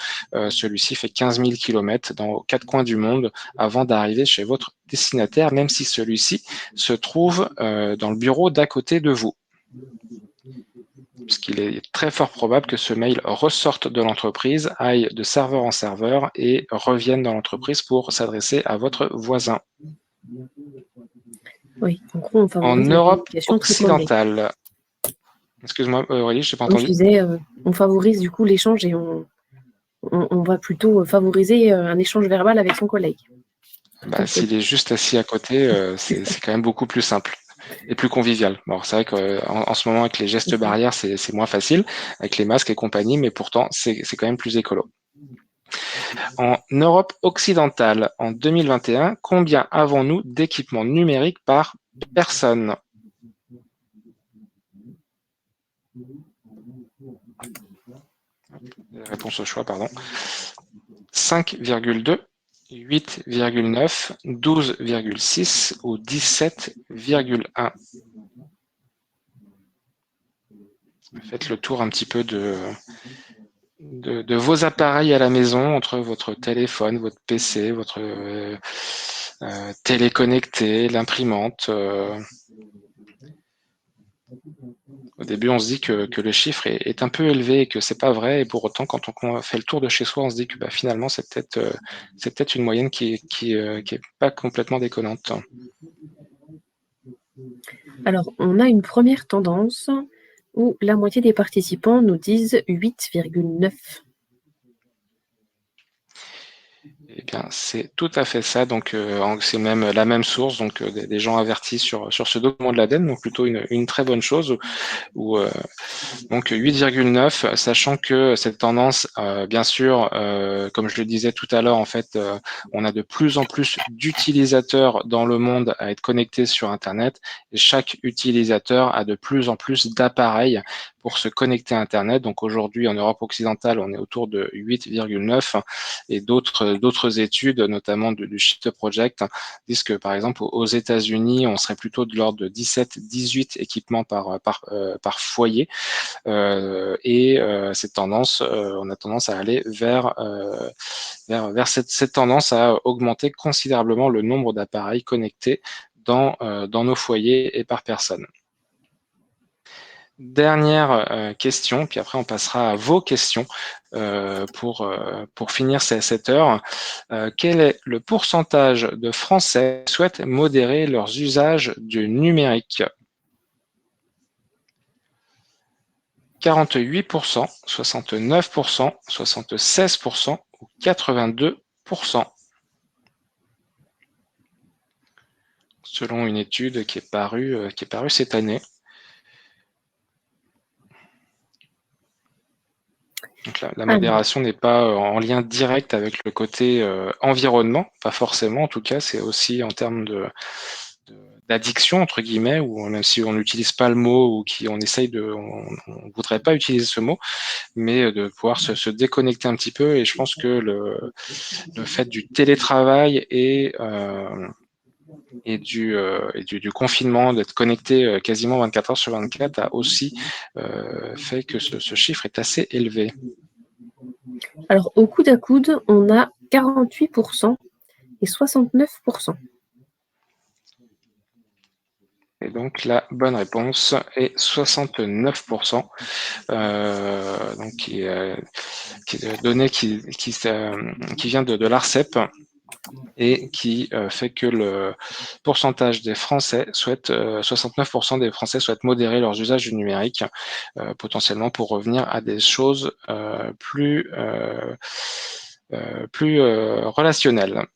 celui-ci fait 15 000 kilomètres dans aux quatre coins du monde avant d'arriver chez votre destinataire, même si celui-ci se trouve dans le bureau d'à côté de vous. Puisqu'il est très fort probable que ce mail ressorte de l'entreprise, aille de serveur en serveur et revienne dans l'entreprise pour s'adresser à votre voisin. Oui, en gros, on En favorise la Europe communication triple. occidentale, excuse-moi Aurélie, je n'ai pas Donc, je entendu. disais, on favorise du coup l'échange et on va plutôt favoriser un échange verbal avec son collègue. S'il est juste assis à côté, c'est quand même beaucoup plus simple et plus convivial. Bon, c'est vrai qu'en ce moment, avec les gestes barrières, c'est moins facile, avec les masques et compagnie, mais pourtant, c'est quand même plus écolo. En Europe occidentale, en 2021, combien avons-nous d'équipements numériques par personne? Réponse au choix, pardon. 5,2, 8,9, 12,6 ou 17,1. Faites le tour un petit peu de vos appareils à la maison, entre votre téléphone, votre PC, votre télé connectée, l'imprimante. Au début, on se dit que le chiffre est un peu élevé et que c'est pas vrai, et pour autant, quand on fait le tour de chez soi, on se dit que finalement, c'est peut-être une moyenne qui est pas complètement déconnante. Alors, on a une première tendance où la moitié des participants nous disent 8,9. Eh bien, c'est tout à fait ça. Donc, c'est même la même source. Donc, des gens avertis sur ce document de l'ADEME, donc plutôt une très bonne chose. Donc 8,9, sachant que cette tendance, bien sûr, comme je le disais tout à l'heure, en fait, on a de plus en plus d'utilisateurs dans le monde à être connectés sur Internet, et chaque utilisateur a de plus en plus d'appareils pour se connecter à Internet. Donc aujourd'hui, en Europe occidentale, on est autour de 8,9, et d'autres études, notamment du Shift Project, disent que par exemple aux États-Unis, on serait plutôt de l'ordre de 17-18 équipements par foyer. Cette tendance, on a tendance à aller vers cette tendance à augmenter considérablement le nombre d'appareils connectés dans nos foyers et par personne. Dernière question, puis après on passera à vos questions pour finir cette heure. Quel est le pourcentage de Français qui souhaitent modérer leurs usages du numérique? 48%, 69%, 76% ou 82%. Selon une étude qui est parue cette année. Donc la modération n'est pas en lien direct avec le côté environnement, pas forcément en tout cas, c'est aussi en termes d'addiction entre guillemets, ou même si on n'utilise pas le mot, ou on ne voudrait pas utiliser ce mot, mais de pouvoir se déconnecter un petit peu. Et je pense que le fait du télétravail et du confinement, d'être connecté quasiment 24 heures sur 24, a aussi fait que ce chiffre est assez élevé. Alors, au coude à coude, on a 48% et 69%. Et donc la bonne réponse est 69%, donc qui est donnée qui vient de l'ARCEP, et qui fait que le pourcentage des Français 69% des Français souhaitent modérer leurs usages du numérique, potentiellement pour revenir à des choses plus relationnelles.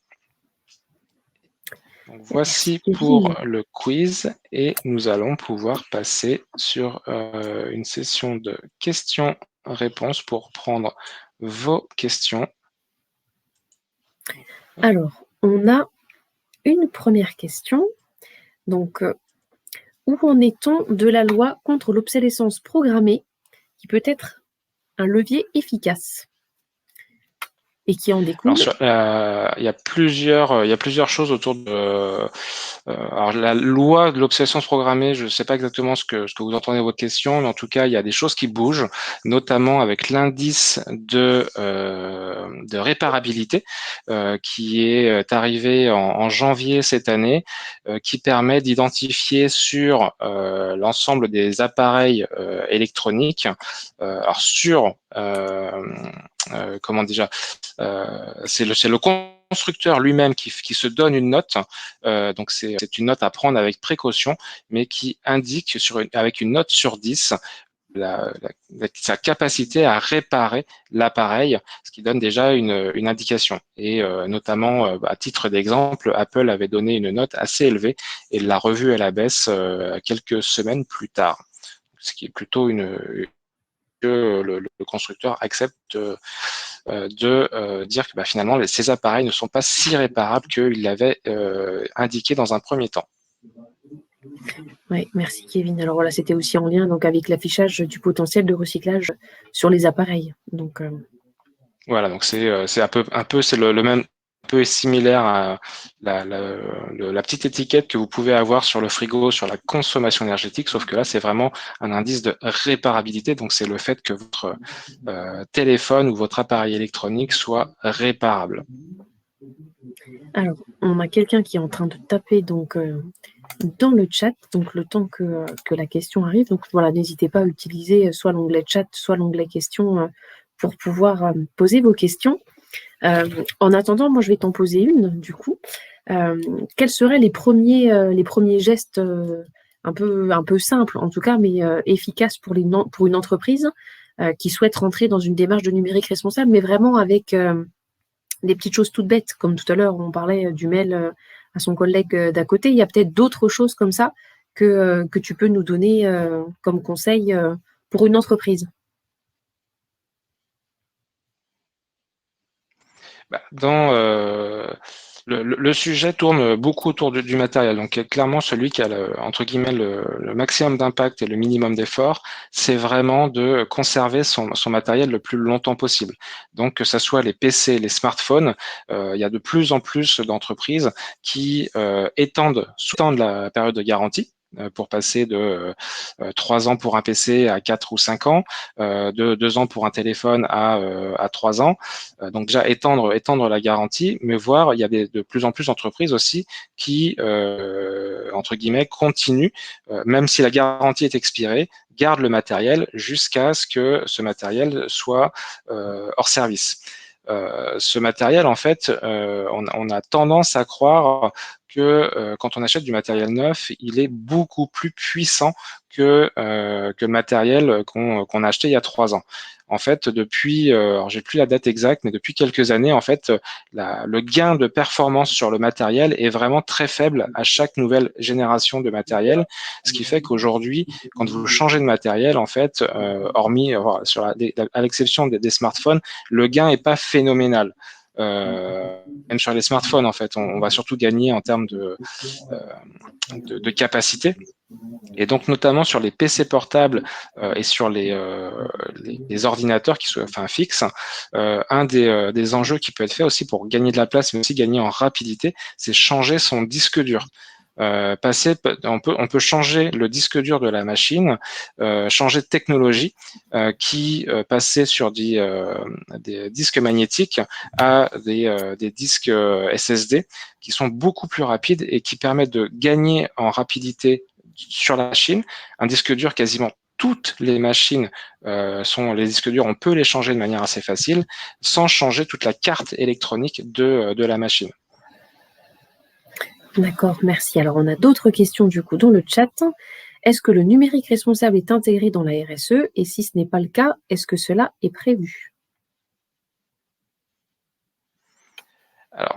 Donc voici pour le quiz, et nous allons pouvoir passer sur une session de questions-réponses pour prendre vos questions. Alors, on a une première question. Donc, où en est-on de la loi contre l'obsolescence programmée, qui peut être un levier efficace et qui en découle? Alors, il y a plusieurs choses autour de. Alors, la loi de l'obsolescence programmée, je ne sais pas exactement ce que vous entendez de votre question, mais en tout cas, il y a des choses qui bougent, notamment avec l'indice de réparabilité qui est arrivé en janvier cette année, qui permet d'identifier sur l'ensemble des appareils électroniques, alors sur comment déjà, c'est le constructeur lui-même qui se donne une note, donc c'est une note à prendre avec précaution, mais qui indique avec une note sur 10 sa capacité à réparer l'appareil, ce qui donne déjà une indication. Et notamment, à titre d'exemple, Apple avait donné une note assez élevée et l'a revue à la baisse quelques semaines plus tard, ce qui est plutôt que le constructeur accepte de dire que finalement ces appareils ne sont pas si réparables qu'il l'avait indiqué dans un premier temps. Oui, merci Kevin. Alors voilà, c'était aussi en lien donc avec l'affichage du potentiel de recyclage sur les appareils. Donc voilà, donc c'est un peu c'est le même, un peu similaire à la petite étiquette que vous pouvez avoir sur le frigo sur la consommation énergétique, sauf que là c'est vraiment un indice de réparabilité, donc c'est le fait que votre téléphone ou votre appareil électronique soit réparable. Alors, on a quelqu'un qui est en train de taper donc dans le chat, donc le temps que la question arrive. Donc voilà, n'hésitez pas à utiliser soit l'onglet chat, soit l'onglet questions pour pouvoir poser vos questions. En attendant, moi je vais t'en poser une du coup. Quels seraient les premiers gestes un peu simples en tout cas, mais efficaces pour une entreprise qui souhaite rentrer dans une démarche de numérique responsable, mais vraiment avec des petites choses toutes bêtes, comme tout à l'heure, on parlait du mail à son collègue d'à côté. Il y a peut-être d'autres choses comme ça que tu peux nous donner comme conseil pour une entreprise. Dans le sujet tourne beaucoup autour du matériel. Donc clairement, celui qui a entre guillemets le maximum d'impact et le minimum d'effort, c'est vraiment de conserver son matériel le plus longtemps possible. Donc que ce soit les PC, les smartphones, il y a de plus en plus d'entreprises qui sous-tendent la période de garantie pour passer de 3 ans pour un PC à 4 ou 5 ans, de 2 ans pour un téléphone à 3 ans. Donc déjà étendre la garantie, mais voir, il y a de plus en plus d'entreprises aussi qui, entre guillemets, continuent, même si la garantie est expirée, gardent le matériel jusqu'à ce que ce matériel soit hors service. Ce matériel, en fait, on a tendance à croire que quand on achète du matériel neuf, il est beaucoup plus puissant que le matériel qu'on a acheté il y a 3 ans. En fait, depuis, alors j'ai plus la date exacte, mais depuis quelques années, en fait, le gain de performance sur le matériel est vraiment très faible à chaque nouvelle génération de matériel, ce qui fait qu'aujourd'hui, quand vous changez de matériel, en fait, hormis à l'exception des smartphones, le gain est pas phénoménal. Même sur les smartphones, en fait, on va surtout gagner en termes de capacité. Et donc, notamment sur les PC portables et sur les ordinateurs qui sont fixes, un des enjeux qui peut être fait aussi pour gagner de la place, mais aussi gagner en rapidité, c'est changer son disque dur. On peut changer le disque dur de la machine, changer de technologie, passer sur des disques magnétiques à des disques SSD qui sont beaucoup plus rapides et qui permettent de gagner en rapidité sur la machine. Un disque dur, quasiment toutes les machines sont les disques durs, on peut les changer de manière assez facile sans changer toute la carte électronique de la machine. D'accord, merci. Alors, on a d'autres questions du coup dans le chat. Est-ce que le numérique responsable est intégré dans la RSE? Et si ce n'est pas le cas, est-ce que cela est prévu? Alors,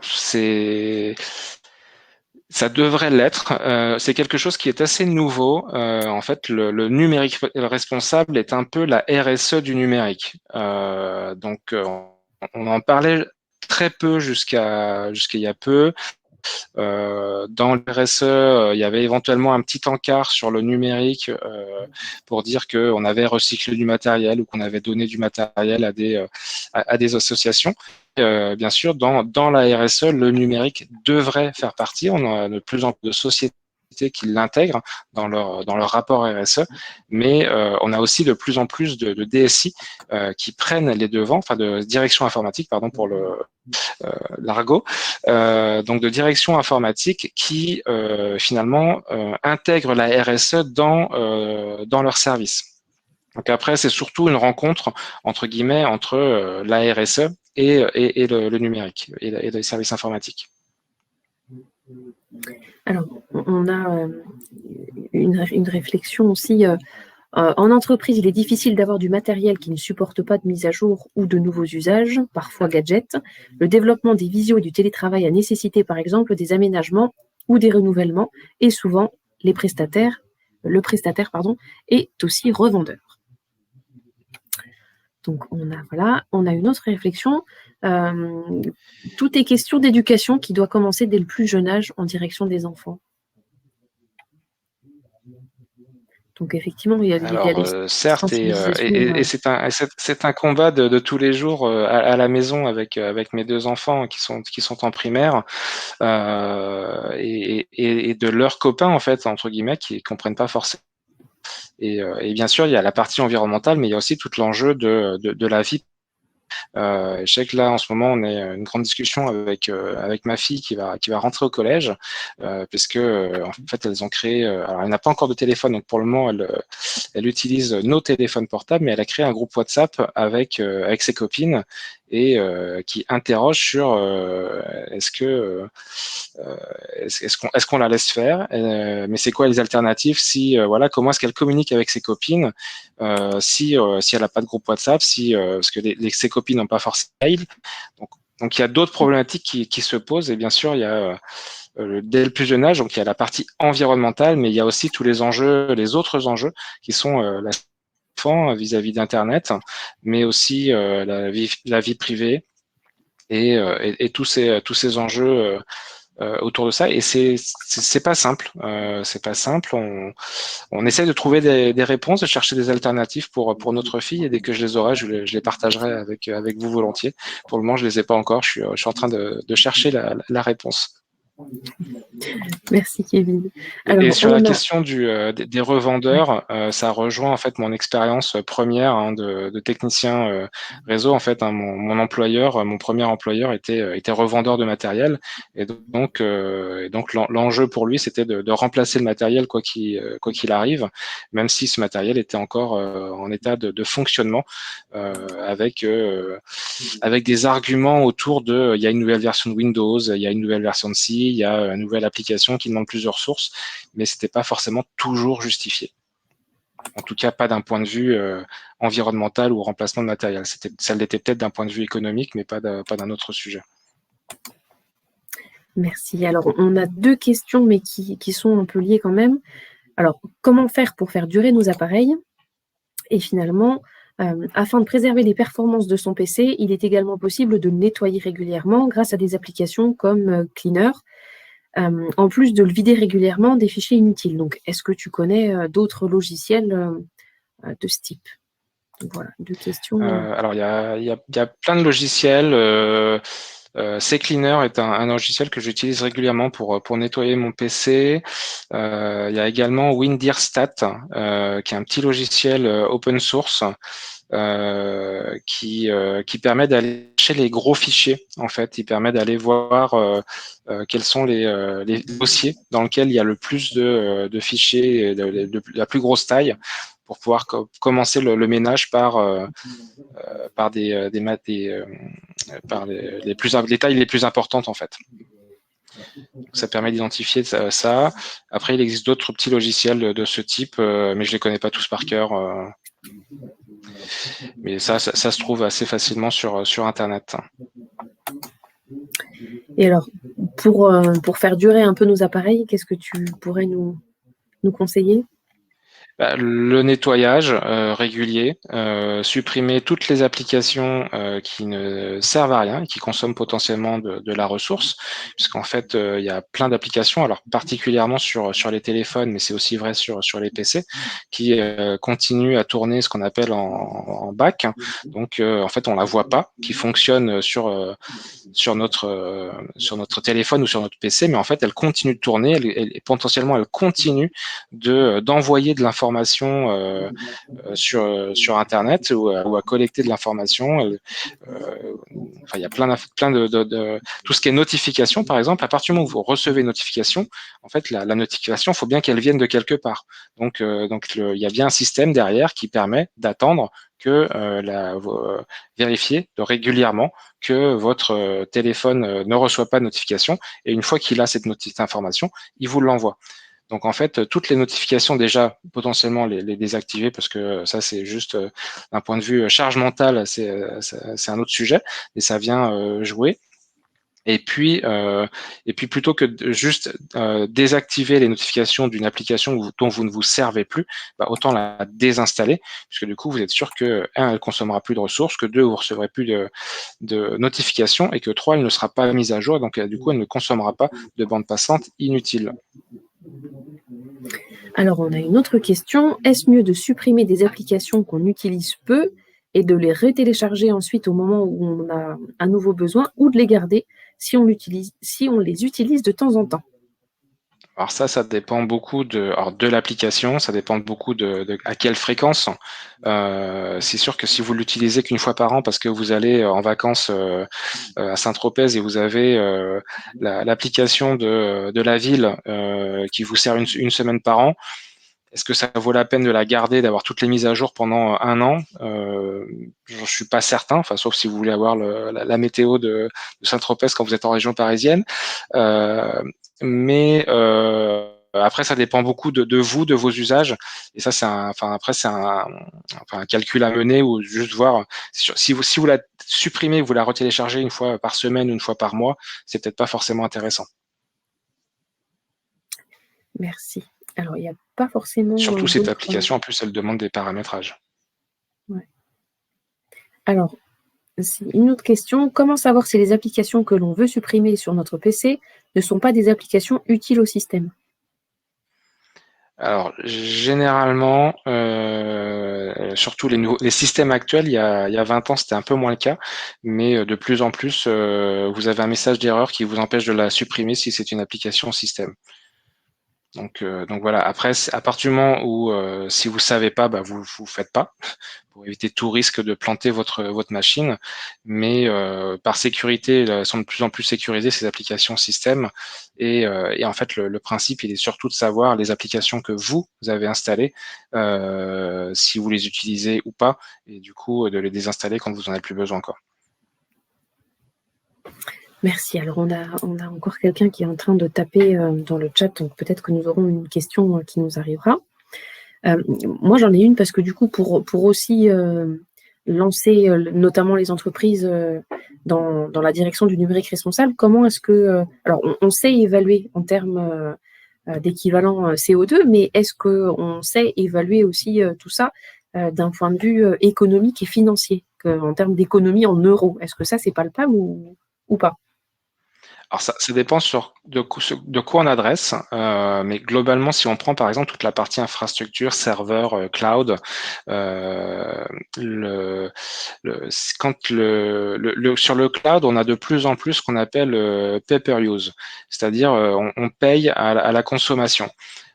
ça devrait l'être. C'est quelque chose qui est assez nouveau. En fait, le numérique responsable est un peu la RSE du numérique. Donc, on en parlait très peu jusqu'à il y a peu. Dans le RSE, il y avait éventuellement un petit encart sur le numérique pour dire qu'on avait recyclé du matériel ou qu'on avait donné du matériel à des associations. Bien sûr, dans la RSE, le numérique devrait faire partie. On a de plus en plus de sociétés qui l'intègrent dans leur rapport RSE, mais on a aussi de plus en plus de DSI qui prennent les devants, enfin de direction informatique, pardon pour l'argot, donc de direction informatique qui finalement intègrent la RSE dans leur service. Donc après, c'est surtout une rencontre entre guillemets entre la RSE et le numérique et les services informatiques. Alors, on a une réflexion aussi. En entreprise, il est difficile d'avoir du matériel qui ne supporte pas de mise à jour ou de nouveaux usages, parfois gadgets. Le développement des visios et du télétravail a nécessité, par exemple, des aménagements ou des renouvellements, et souvent, le prestataire, est aussi revendeur. Donc, on a une autre réflexion. Tout est question d'éducation qui doit commencer dès le plus jeune âge en direction des enfants. Donc effectivement, il y a les certes, et c'est un combat de tous les jours à la maison avec mes 2 enfants qui sont en primaire et de leurs copains en fait entre guillemets qui comprennent pas forcément. Et bien sûr, il y a la partie environnementale, mais il y a aussi tout l'enjeu de la vie. Je sais que là, en ce moment, on est une grande discussion avec ma fille qui va rentrer au collège, puisque en fait, elles ont créé. Alors, elle n'a pas encore de téléphone, donc pour le moment, elle utilise nos téléphones portables, mais elle a créé un groupe WhatsApp avec ses copines et qui interroge sur est-ce qu'on la laisse faire, mais c'est quoi les alternatives si voilà comment est-ce qu'elle communique avec ses copines si elle n'a pas de groupe WhatsApp, parce que ses copines n'ont pas forcément mail. Donc il y a d'autres problématiques qui se posent et bien sûr il y a dès le plus jeune âge, donc il y a la partie environnementale, mais il y a aussi tous les autres enjeux qui sont l'enfant vis-à-vis d'Internet, mais aussi la vie privée et tous ces enjeux autour de ça. Et c'est pas simple. C'est pas simple. On essaie de trouver des réponses, de chercher des alternatives pour notre fille. Et dès que je les aurai, je les partagerai avec vous volontiers. Pour le moment, je les ai pas encore. Je suis en train de chercher la réponse. Merci Kevin. Et sur la question des revendeurs, ça rejoint en fait mon expérience première de technicien réseau. En fait, mon employeur, mon premier employeur était revendeur de matériel, et donc l'enjeu pour lui c'était de remplacer le matériel quoi qu'il arrive, même si ce matériel était encore en état de fonctionnement, avec des arguments autour de il y a une nouvelle version de Windows, il y a une nouvelle version de ci, il y a une nouvelle application qui demande plusieurs sources, mais c'était pas forcément toujours justifié. En tout cas, pas d'un point de vue environnemental ou remplacement de matériel. Ça l'était peut-être d'un point de vue économique, mais pas d'un autre sujet. Merci. Alors, on a 2 questions, mais qui sont un peu liées quand même. Alors, comment faire pour faire durer nos appareils? Et finalement, afin de préserver les performances de son PC, il est également possible de le nettoyer régulièrement grâce à des applications comme Cleaner, en plus de le vider régulièrement des fichiers inutiles. Donc, est-ce que tu connais d'autres logiciels de ce type? Donc, voilà, 2 questions. Alors, il y a plein de logiciels. CCleaner est un logiciel que j'utilise régulièrement pour nettoyer mon PC. Il y a également Windirstat, qui est un petit logiciel open source qui permet d'aller chercher les gros fichiers. En fait, il permet d'aller voir quels sont les dossiers dans lesquels il y a le plus de fichiers de la plus grosse taille, pour pouvoir commencer le ménage par les tailles les plus importantes en fait. Ça permet d'identifier ça. Après, il existe d'autres petits logiciels de ce type, mais je les connais pas tous par cœur. Mais ça se trouve assez facilement sur Internet. Et alors, pour faire durer un peu nos appareils, qu'est-ce que tu pourrais nous conseiller? Le nettoyage régulier, supprimer toutes les applications qui ne servent à rien, qui consomment potentiellement de la ressource, puisqu'en fait, il y a plein d'applications, alors particulièrement sur les téléphones, mais c'est aussi vrai sur les PC, qui continuent à tourner ce qu'on appelle en back. Donc, en fait, on la voit pas, qui fonctionne sur notre téléphone ou sur notre PC, mais en fait, elle continue de tourner, et potentiellement, elle continue d'envoyer de l'information sur Internet ou à collecter de l'information. Enfin, il y a plein de tout ce qui est notification, par exemple. À partir du moment où vous recevez une notification, en fait, la notification, il faut bien qu'elle vienne de quelque part. Donc il y a bien un système derrière qui permet d'attendre que vérifier régulièrement que votre téléphone ne reçoit pas de notification. Et une fois qu'il a cette information, il vous l'envoie. Donc en fait, toutes les notifications déjà potentiellement les désactiver, parce que ça c'est juste d'un point de vue charge mentale, c'est un autre sujet, et ça vient jouer. Et puis plutôt que de juste désactiver les notifications d'une application dont vous ne vous servez plus, autant la désinstaller, puisque du coup vous êtes sûr que elle consommera plus de ressources, que deux, vous recevrez plus de notifications, et que trois, elle ne sera pas mise à jour, donc du coup elle ne consommera pas de bande passante inutile. Alors, on a une autre question. Est-ce mieux de supprimer des applications qu'on utilise peu et de les retélécharger ensuite au moment où on a un nouveau besoin, ou de les garder si on les utilise de temps en temps? Alors ça dépend beaucoup de l'application, ça dépend beaucoup de à quelle fréquence. C'est sûr que si vous l'utilisez qu'une fois par an parce que vous allez en vacances à Saint-Tropez et vous avez l'application de la ville qui vous sert une semaine par an, est-ce que ça vaut la peine de la garder, d'avoir toutes les mises à jour pendant un an? Je suis pas certain, enfin, sauf si vous voulez avoir la météo de Saint-Tropez quand vous êtes en région parisienne. Mais après, ça dépend beaucoup de vous, de vos usages. Et ça, après, c'est un calcul à mener, ou juste voir si vous la supprimez, vous la retéléchargez une fois par semaine ou une fois par mois, c'est peut-être pas forcément intéressant. Merci. Alors, il n'y a pas forcément Surtout cette d'autres. application, en plus, elle demande des paramétrages. Ouais. Alors, c'est une autre question. Comment savoir si les applications que l'on veut supprimer sur notre PC ne sont pas des applications utiles au système? Alors, généralement, surtout les systèmes actuels, il y a 20 ans, c'était un peu moins le cas, mais de plus en plus, vous avez un message d'erreur qui vous empêche de la supprimer si c'est une application système. Donc voilà. Après, à partir du moment où, si vous savez pas, vous faites pas, pour éviter tout risque de planter votre machine. Mais par sécurité, elles sont de plus en plus sécurisées, ces applications système. Et en fait, le principe, il est surtout de savoir les applications que vous avez installées, si vous les utilisez ou pas, et du coup, de les désinstaller quand vous en avez plus besoin, quoi. Merci. Alors, on a encore quelqu'un qui est en train de taper dans le chat, donc peut-être que nous aurons une question qui nous arrivera. Moi, j'en ai une parce que du coup, pour aussi lancer notamment les entreprises dans la direction du numérique responsable, comment est-ce que... alors, on sait évaluer en termes d'équivalent CO2, mais est-ce qu'on sait évaluer aussi tout ça d'un point de vue économique et financier, en termes d'économie en euros? Est-ce que ça, c'est palpable ou pas? Alors ça dépend de quoi on adresse, mais globalement, si on prend par exemple toute la partie infrastructure, serveur, cloud, sur le cloud, on a de plus en plus ce qu'on appelle pay-per-use, c'est-à-dire on paye à la consommation.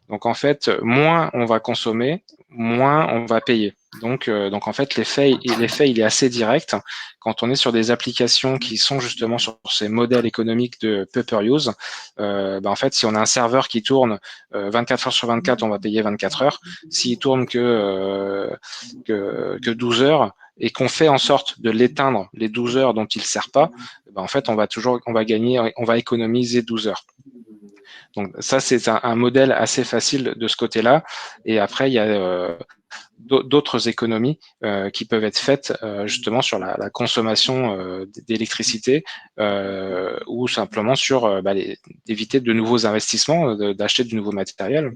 Donc en fait, moins on va consommer, moins on va payer. Donc en fait, l'effet il est assez direct. Quand on est sur des applications qui sont justement sur ces modèles économiques de pay-per-use, en fait, si on a un serveur qui tourne 24 heures sur 24, on va payer 24 heures. S'il tourne que 12 heures et qu'on fait en sorte de l'éteindre les 12 heures dont il ne sert pas, en fait, on va économiser 12 heures. Donc ça, c'est un modèle assez facile de ce côté-là. Et après, il y a d'autres économies qui peuvent être faites justement sur la consommation d'électricité ou simplement sur d'éviter de nouveaux investissements, d'acheter du nouveau matériel.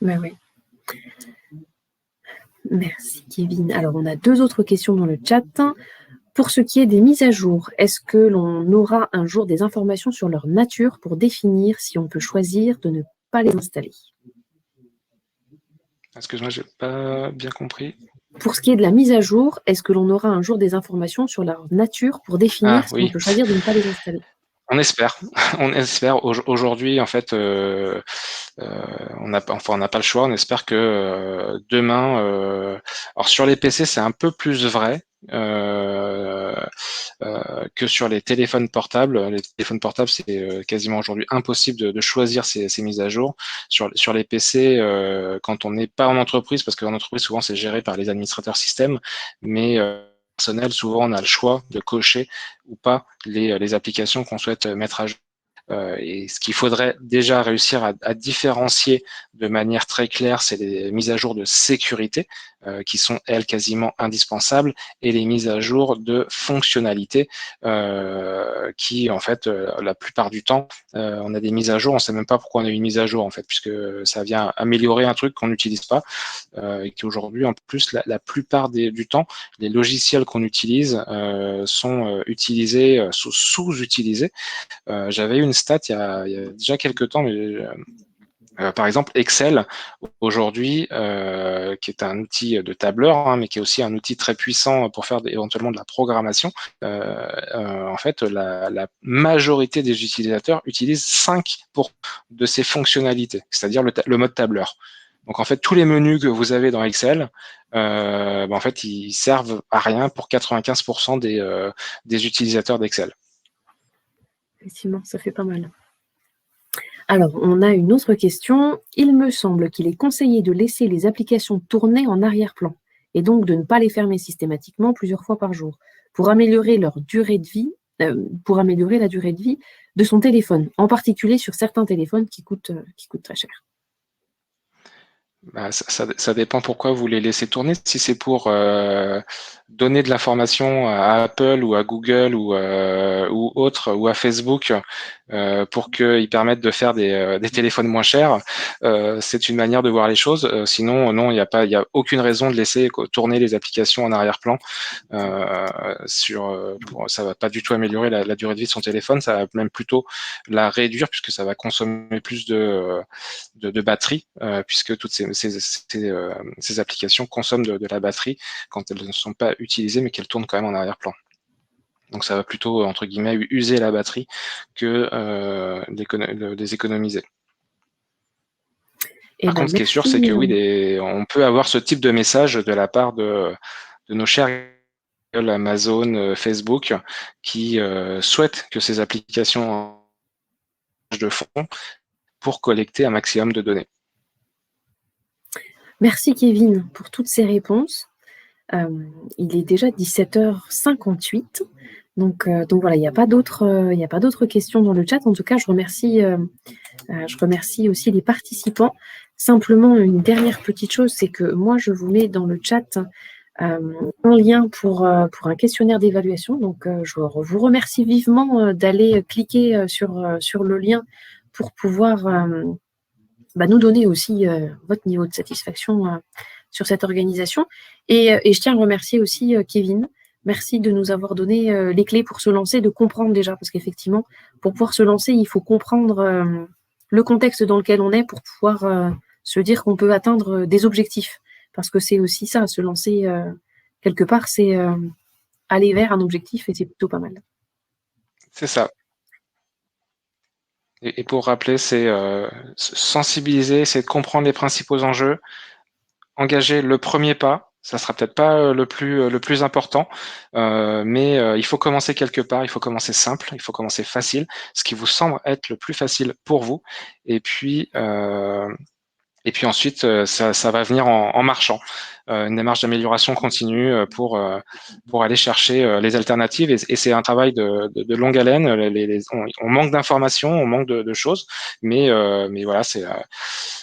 Bah oui. Merci Kevin. Alors on a 2 autres questions dans le chat. Pour ce qui est des mises à jour, est-ce que l'on aura un jour des informations sur leur nature pour définir si on peut choisir de ne pas les installer? Excuse-moi, j'ai pas bien compris. Pour ce qui est de la mise à jour, est-ce que l'on aura un jour des informations sur leur nature pour définir Ah si on oui. peut choisir de ne pas les installer? On espère. On espère. Aujourd'hui, en fait, on n'a pas le choix. On espère que demain. Alors sur les PC, c'est un peu plus vrai que sur les téléphones portables. Les téléphones portables, c'est quasiment aujourd'hui impossible de choisir ces mises à jour. Sur les PC, quand on n'est pas en entreprise, parce qu'en entreprise, souvent, c'est géré par les administrateurs système, mais personnel, souvent, on a le choix de cocher ou pas les applications qu'on souhaite mettre à jour. Et ce qu'il faudrait déjà réussir à différencier de manière très claire, c'est les mises à jour de sécurité, qui sont, elles, quasiment indispensables, et les mises à jour de fonctionnalité, qui, en fait, la plupart du temps, on a des mises à jour, on ne sait même pas pourquoi on a une mise à jour, en fait, puisque ça vient améliorer un truc qu'on n'utilise pas, et qui aujourd'hui, en plus, la plupart du temps, les logiciels qu'on utilise sont utilisés, sous-utilisés. J'avais eu une stat il y a déjà quelques temps, mais par exemple Excel aujourd'hui, qui est un outil de tableur, hein, mais qui est aussi un outil très puissant pour faire éventuellement de la programmation. En fait, la majorité des utilisateurs utilisent 5% de ces fonctionnalités, c'est-à-dire le mode tableur. Donc en fait, tous les menus que vous avez dans Excel, en fait, ils servent à rien pour 95% des utilisateurs d'Excel. Effectivement, ça fait pas mal. Alors, on a une autre question. Il me semble qu'il est conseillé de laisser les applications tourner en arrière-plan et donc de ne pas les fermer systématiquement plusieurs fois par jour pour améliorer leur durée de vie, pour améliorer la durée de vie de son téléphone, en particulier sur certains téléphones qui coûtent très cher. Bah, ça dépend pourquoi vous les laissez tourner. Si c'est pour donner de l'information à Apple ou à Google ou autre, ou à Facebook, pour qu'ils permettent de faire des téléphones moins chers, c'est une manière de voir les choses. Sinon, non, il y a aucune raison de laisser tourner les applications en arrière-plan. Ça va pas du tout améliorer la durée de vie de son téléphone, ça va même plutôt la réduire, puisque ça va consommer plus de batterie, puisque toutes ces applications consomment de la batterie quand elles ne sont pas utilisées, mais qu'elles tournent quand même en arrière-plan. Donc ça va plutôt, entre guillemets, user la batterie que les économiser. Par contre, ce qui est sûr, c'est que oui, on peut avoir ce type de message de la part de nos chers Amazon, Facebook, qui souhaitent que ces applications de fond pour collecter un maximum de données. Merci Kevin pour toutes ces réponses. Il est déjà 17h58. Donc voilà, il n'y a pas d'autres questions dans le chat. En tout cas, je remercie aussi les participants. Simplement, une dernière petite chose, c'est que moi, je vous mets dans le chat un lien pour un questionnaire d'évaluation. Donc, je vous remercie vivement d'aller cliquer sur le lien pour pouvoir nous donner aussi votre niveau de satisfaction sur cette organisation. Et je tiens à remercier aussi Kevin. Merci de nous avoir donné les clés pour se lancer, de comprendre déjà, parce qu'effectivement, pour pouvoir se lancer, il faut comprendre le contexte dans lequel on est pour pouvoir se dire qu'on peut atteindre des objectifs. Parce que c'est aussi ça, se lancer quelque part, c'est aller vers un objectif et c'est plutôt pas mal. C'est ça. Et pour rappeler, c'est sensibiliser, c'est de comprendre les principaux enjeux, engager le premier pas. Ça sera peut-être pas le plus important, mais il faut commencer quelque part, il faut commencer simple, il faut commencer facile, ce qui vous semble être le plus facile pour vous. Et puis ensuite, ça va venir en marchant. Une démarche d'amélioration continue pour aller chercher les alternatives. Et c'est un travail de longue haleine. On manque d'informations, on manque de choses, mais voilà,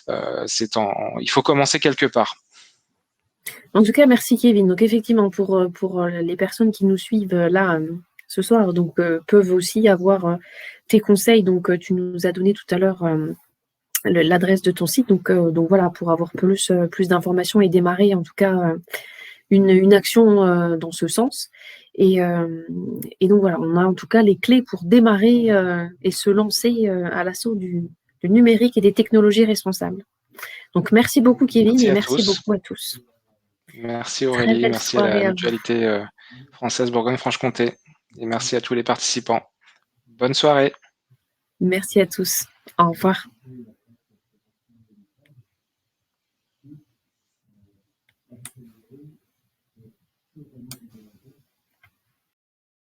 il faut commencer quelque part. En tout cas, merci Kevin. Donc effectivement, pour les personnes qui nous suivent là ce soir, donc peuvent aussi avoir tes conseils. Donc tu nous as donné tout à l'heure l'adresse de ton site. Donc voilà, pour avoir plus d'informations et démarrer en tout cas une action dans ce sens. Et donc voilà, on a en tout cas les clés pour démarrer et se lancer à l'assaut du numérique et des technologies responsables. Donc merci beaucoup Kevin Merci et à merci tous. beaucoup à tous. Merci Très Aurélie, belle merci à la soirée à vous. Mutualité française Bourgogne-Franche-Comté et merci à tous les participants. Bonne soirée. Merci à tous. Au revoir.